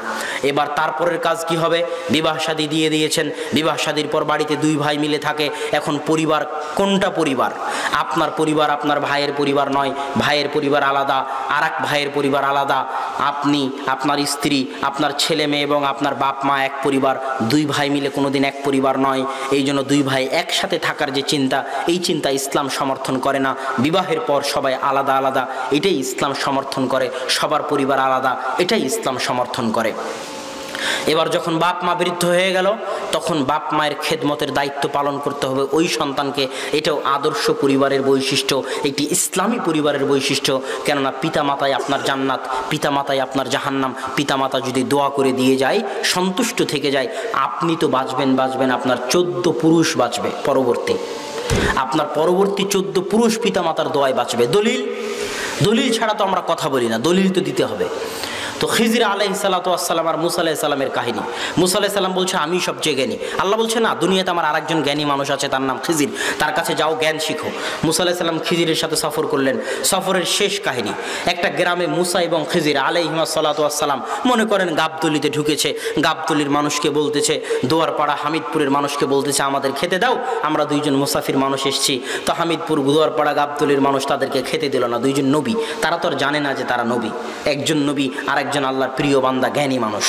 এবার তারপরের কাজ কি হবে? বিবাহ শাদী দিয়ে দিয়েছেন, বিবাহ শাদীর পর বাড়িতে 2 ভাই মিলে থাকে। এখন পরিবার কোনটা? পরিবার আপনার পরিবার আপনার ভাইয়ের পরিবার নয়। ভাইয়ের পরিবার আলাদা, আর এক ভাইয়ের পরিবার আলাদা। আপনি, আপনার স্ত্রী, আপনার ছেলে মেয়ে এবং আপনার বাপ মা এক পরিবার, দুই ভাই মিলে কোনোদিন এক পরিবার নয়। এই জন্য দুই ভাই একসাথে থাকার যে চিন্তা, এই চিন্তা ইসলাম সমর্থন করে না। বিবাহের পর সবাই আলাদা আলাদা, এটাই ইসলাম সমর্থন করে। সবার পরিবার আলাদা, এটাই ইসলাম সমর্থন করে। এবার যখন বাপ মা বৃদ্ধ হয়ে গেল, তখন বাপ মায়ের খেদমতের দায়িত্ব পালন করতে হবে ওই সন্তানকে। এটাও আদর্শ পরিবারের বৈশিষ্ট্য, এটি ইসলামী পরিবারের বৈশিষ্ট্য। কেননা পিতামাতাই আপনার জান্নাত, পিতামাতাই আপনার জাহান্নাম। পিতামাতা যদি দোয়া করে দিয়ে যায়, সন্তুষ্ট থেকে যায়, আপনি তো বাঁচবেন, আপনার 14 পুরুষ বাঁচবে পরবর্তী, আপনার পরবর্তী 14 পুরুষ পিতামাতার দোয়ায় বাঁচবে। দলিল ছাড়া তো আমরা কথা বলি না, দলিল তো দিতে হবে। তো খিজির আলাইহিস সালাতু ওয়াস সালাম আর মুসা আলাইহিস সালামের কাহিনী। মুসা আলাইহিস সালাম বলছে আমি সবচেয়ে জ্ঞানী। আল্লাহ বলছে না, দুনিয়াতে আমার আরেকজন জ্ঞানী মানুষ আছে, তার নাম খিজির, তার কাছে যাও, জ্ঞান শিখো। মুসা আলাইহিস সালাম খিজিরের সাথে সফর করলেন। সফরের শেষ কাহিনী, একটা গ্রামে মুসা এবং খিজির আলাইহিস সালাতু ওয়াস সালাম মনে করেন গাবতলিতে ঢুকেছে। গাবতলির মানুষকে বলতেছে, দোয়ারপাড়া হামিদপুরের মানুষকে বলতেছে আমাদের খেতে দাও, আমরা দুইজন মুসাফির মানুষ এসেছি। তো হামিদপুর, দোয়ারপাড়া, গাবতলির মানুষ তাদেরকে খেতে দিল না। দুইজন নবী, তারা তো আর জানে না যে তারা নবী। একজন নবী আর একজন আল্লাহর প্রিয় বান্দা, জ্ঞানী মানুষ।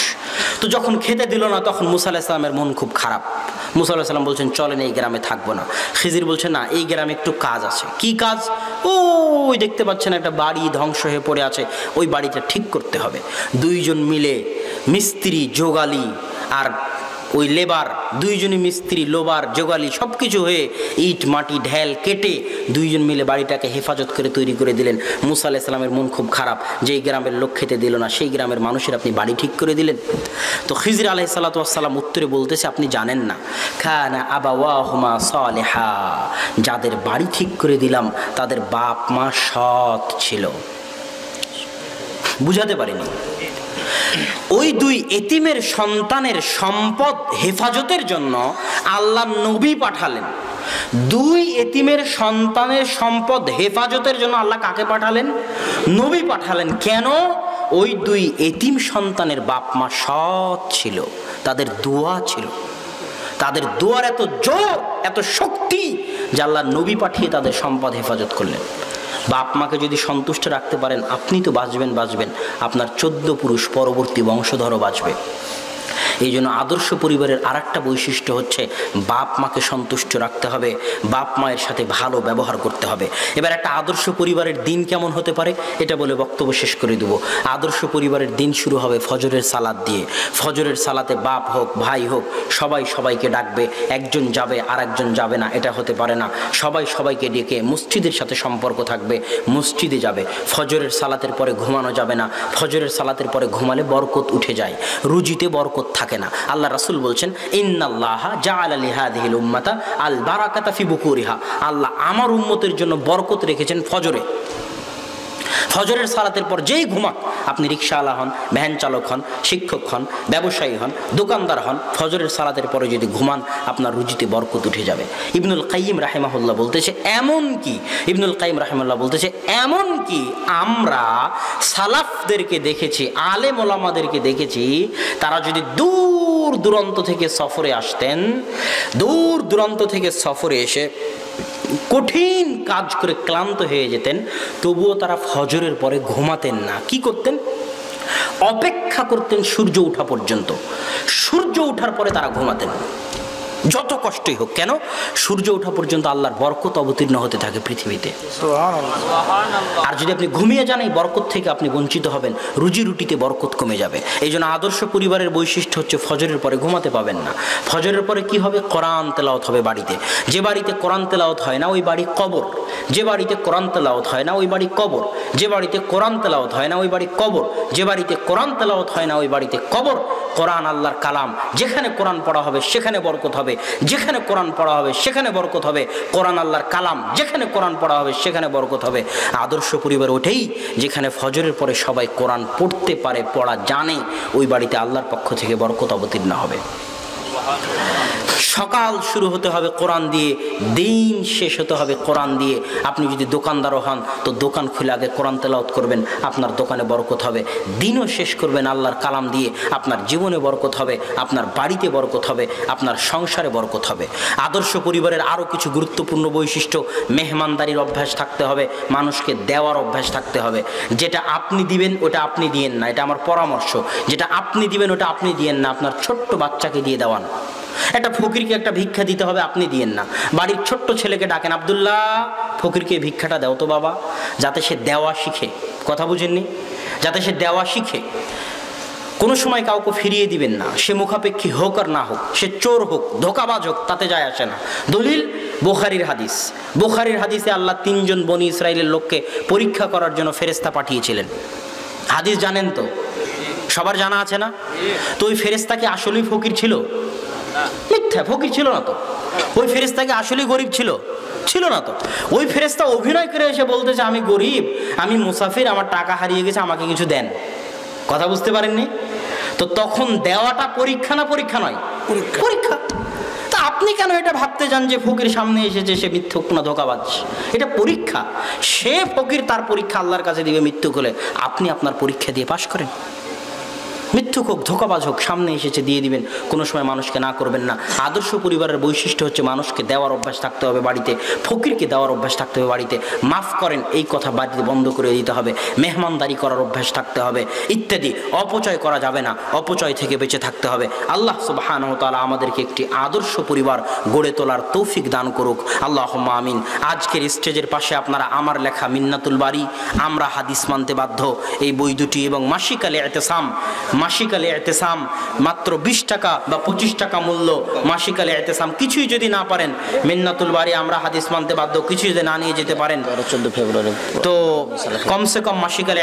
তো যখন খেতে দিল না, তখন মুসা আলাইহিস সালামের মন খুব খারাপ। মুসা আলাইহিস সালাম বলছেন চলেন এই গ্রামে থাকবো না। খিজির বলছে না, এই গ্রামে একটু কাজ আছে। কি কাজ? ওই দেখতে পাচ্ছেন একটা বাড়ি ধ্বংস হয়ে পড়ে আছে, ওই বাড়িটা ঠিক করতে হবে। দুইজন মিলে মিস্ত্রি, যোগালি আর ওই লেবার, দুইজনই মিস্ত্রি, লোবার, যোগালি সব কিছু হয়ে ইট মাটি ঢেল কেটে দুইজন মিলে বাড়িটাকে হেফাজত করে তৈরি করে দিলেন। মুসা আলাইহিস সালামের মন খুব খারাপ, যেই গ্রামের লোক খেতে দিল না, সেই গ্রামের মানুষের আপনি বাড়ি ঠিক করে দিলেন। তো খিজির আলাইহিস সালাতু ওয়াস সালাম উত্তরে বলতেছে আপনি জানেন না, কানা আবাওয়াহুমা সালিহা, যাদের বাড়ি ঠিক করে দিলাম তাদের বাপ মা সৎ ছিল। বুঝাতে পারিনি। ওই দুই এতিমের সন্তানের সম্পদ হেফাজতের জন্য আল্লাহ নবী পাঠালেন। দুই এতিমের সন্তানের সম্পদ হেফাজতের জন্য আল্লাহ কাকে পাঠালেন? নবী পাঠালেন। কেন? ওই দুই এতিম সন্তানের বাপ মা সৎ ছিল, তাদের দোয়া ছিল, তাদের দোয়ার এত জোর, এত শক্তি যে আল্লাহ নবী পাঠিয়ে তাদের সম্পদ হেফাজত করলেন। বাপ মাকে যদি সন্তুষ্ট রাখতে পারেন, আপনি তো বাঁচবেন, আপনার 14 পুরুষ পরবর্তী বংশধরও বাঁচবে। এই জন্য আদর্শ পরিবারের আরেকটা বৈশিষ্ট্য হচ্ছে বাপ মাকে সন্তুষ্ট রাখতে হবে, বাপ মায়ের সাথে ভালো ব্যবহার করতে হবে। এবার একটা আদর্শ পরিবারের দিন কেমন হতে পারে এটা বলে বক্তব্য শেষ করে দেব। আদর্শ পরিবারের দিন শুরু হবে ফজরের সালাত দিয়ে। ফজরের সালাতে বাপ হোক, ভাই হোক, সবাই সবাইকে ডাকবে। একজন যাবে আর একজন যাবে না, এটা হতে পারে না। সবাই সবাইকে ডেকে মসজিদের সাথে সম্পর্ক থাকবে, মসজিদে যাবে। ফজরের সালাতের পরে ঘুমানো যাবে না, ফজরের সালাতের পরে ঘুমালে বরকত উঠে যায়, রুজিতে বরকত থাকে না। আল্লাহ রাসূল বলছেন ইন্নাল্লাহা জাআলা লিহাযিহিল উম্মাতা আল বারাকাতা ফি বুকুরিহা, আল্লাহ আমার উম্মতের জন্য বরকত রেখেছেন ফজরে। ফজরের সালাতের পর যেই ঘুমাক, আপনি রিকশাওয়ালা হন, ভ্যান চালক হন, শিক্ষক হন, ব্যবসায়ী হন, দোকানদার হন, ফজরের সালাতের পরে যদি ঘুমান আপনার রুজিতে বরকত উঠে যাবে। ইবনুল কাইয়িম রাহিমাহুল্লাহ বলতেছে এমন কি আমরা সালাফদেরকে দেখেছি, আলেম ওলামাদেরকে দেখেছি, তারা যদি দূর দূরান্ত থেকে সফরে আসতেন, দূর দূরান্ত থেকে সফরে এসে কঠিন কাজ করে ক্লান্ত হয়ে যেতেন, তবুও তারা ফজরের পরে ঘুমাতেন না। কি করতেন? অপেক্ষা করতেন সূর্য ওঠা পর্যন্ত। সূর্য ওঠার পরে তারা ঘুমাতেন, যত কষ্টই হোক। কেন? সূর্য ওঠা পর্যন্ত আল্লাহর বরকত অবতীর্ণ হতে থাকে পৃথিবীতে। আর যদি আপনি ঘুমিয়ে যান, এই বরকত থেকে আপনি বঞ্চিত হবেন, রুজি রুটিতে বরকত কমে যাবে। এই জন্য আদর্শ পরিবারের বৈশিষ্ট্য হচ্ছে ফজরের পরে ঘুমাতে পাবেন না। ফজরের পরে কি হবে? কোরআন তেলাওয়াত হবে বাড়িতে। যে বাড়িতে কোরআন তেলাওয়াত হয় না ওই বাড়ি কবর। যে বাড়িতে কোরআন তেলাওয়াত হয় না ওই বাড়ি কবর। যে বাড়িতে কোরআন তেলাওয়াত হয় না ওই বাড়ি কবর। যে বাড়িতে কোরআন তেলাওয়াত হয় না ওই বাড়িতে কবর। কোরআন আল্লাহর কালাম, যেখানে কোরআন পড়া হবে সেখানে বরকত হবে, যেখানে কোরআন পড়া হবে সেখানে বরকত হবে। কোরআন আল্লাহর কালাম, যেখানে কোরআন পড়া হবে সেখানে বরকত হবে। আদর্শ পরিবার ওঠেই যেখানে ফজরের পরে সবাই কোরআন পড়তে পারে, পড়া জানে, ওই বাড়িতে আল্লাহর পক্ষ থেকে বরকত অবতীর্ণ হবে। সকাল শুরু হতে হবে কোরআন দিয়ে, দিন শেষ হতে হবে কোরআন দিয়ে। আপনি যদি দোকানদারও হন তো দোকান খুলে আগে কোরআন তেলাওয়াত করবেন, আপনার দোকানে বরকত হবে। দিনও শেষ করবেন আল্লাহর কালাম দিয়ে, আপনার জীবনে বরকত হবে, আপনার বাড়িতে বরকত হবে, আপনার সংসারে বরকত হবে। আদর্শ পরিবারের আরও কিছু গুরুত্বপূর্ণ বৈশিষ্ট্য, মেহমানদারির অভ্যাস থাকতে হবে, মানুষকে দেওয়ার অভ্যাস থাকতে হবে। যেটা আপনি দিবেন ওটা আপনি দিয়েন না, এটা আমার পরামর্শ। যেটা আপনি দিবেন ওটা আপনি দিয়েন না, আপনার ছোট্ট বাচ্চাকে দিয়ে দেওয়ান। একটা ফকিরকে একটা ভিক্ষা দিতে হবে, আপনি দিয়েন না। বাড়ির ছোট্ট ছেলেকে ডাকেন, আব্দুল্লাহ ফকিরকে ভিক্ষাটা দাও তো বাবা, যাতে সে দেওয়া শিখে। কথা বুঝেননি? যাতে সে দেওয়া শিখে। কোনো সময় কাউকে ফিরিয়ে দিবেন না, সে মুখাপেক্ষী হোক আর না হোক, সে চোর হোক, ধোঁকাবাজ হোক, তাতে যায় আসে না। দলিল বুখারীর হাদিস। বুখারীর হাদিসে আল্লাহ 3 জন বনি ইসরাইলের লোককে পরীক্ষা করার জন্য ফেরেশতা পাঠিয়েছিলেন। হাদিস জানেন তো, সবার জানা আছে না? তো ওই ফেরেশতা কি আসলেই ফকির ছিল? মিথ্যা, ফকির ছিল না তো। ওই ফেরেশতা কি আসলেই গরিব ছিল? ছিল না তো। ওই ফেরেশতা অভিনয় করে এসে বলতেছে আমি গরিব, আমি মুসাফির, আমার টাকা হারিয়ে গেছে, আমাকে কিছু দেন। কথা বুঝতে পারেননি? তো তখন দেওয়াটা পরীক্ষা না পরীক্ষা নয়? পরীক্ষা। তা আপনি কেন এটা ভাবতে যান যে ফকির সামনে এসেছে সে মিথ্যুক না ধোঁকাবাজ? এটা পরীক্ষা। সে ফকির তার পরীক্ষা আল্লাহর কাছে দিবে মৃত্যুক হলে, আপনি আপনার পরীক্ষা দিয়ে পাশ করেন। মিথ্যুক হোক, ধোঁকাবাজ হোক, সামনে এসেছে দিয়ে দিবেন, কোনো সময় মানুষকে না করবেন না। আদর্শ পরিবারের বৈশিষ্ট্য হচ্ছে মানুষকে দেওয়ার অভ্যাস থাকতে হবে বাড়িতে, ফকিরকে দেওয়ার অভ্যাস থাকতে হবে বাড়িতে। মাফ করেন এই কথা বাড়িতে বন্ধ করে দিতে হবে, মেহমানদারি করার অভ্যাস থাকতে হবে ইত্যাদি। অপচয় করা যাবে না, অপচয় থেকে বেঁচে থাকতে হবে। আল্লাহ সুবহানাহু ওয়া তাআলা আমাদেরকে একটি আদর্শ পরিবার গড়ে তোলার তৌফিক দান করুক, আল্লাহুম্মা আমিন। আজকের স্টেজের পাশে আপনারা আমার লেখা মিন্নাতুল বারী, আমরা হাদিস মানতে বাধ্য, এই বই দুটি এবং মাসিক আল ইতিসাম, মাসিক আল ইতিসাম মাত্র 20 টাকা বা 25 টাকা মূল্য। মাসিক আল ইতিসাম কিছুই যদি না পারেন, মিন্নাতুল বারী আমরা হাদিস মানতে বাধ্য কিছু যদি না নিয়ে যেতে পারেন, 14 ফেব্রুয়ারি তো কমসে কম মাসিক আল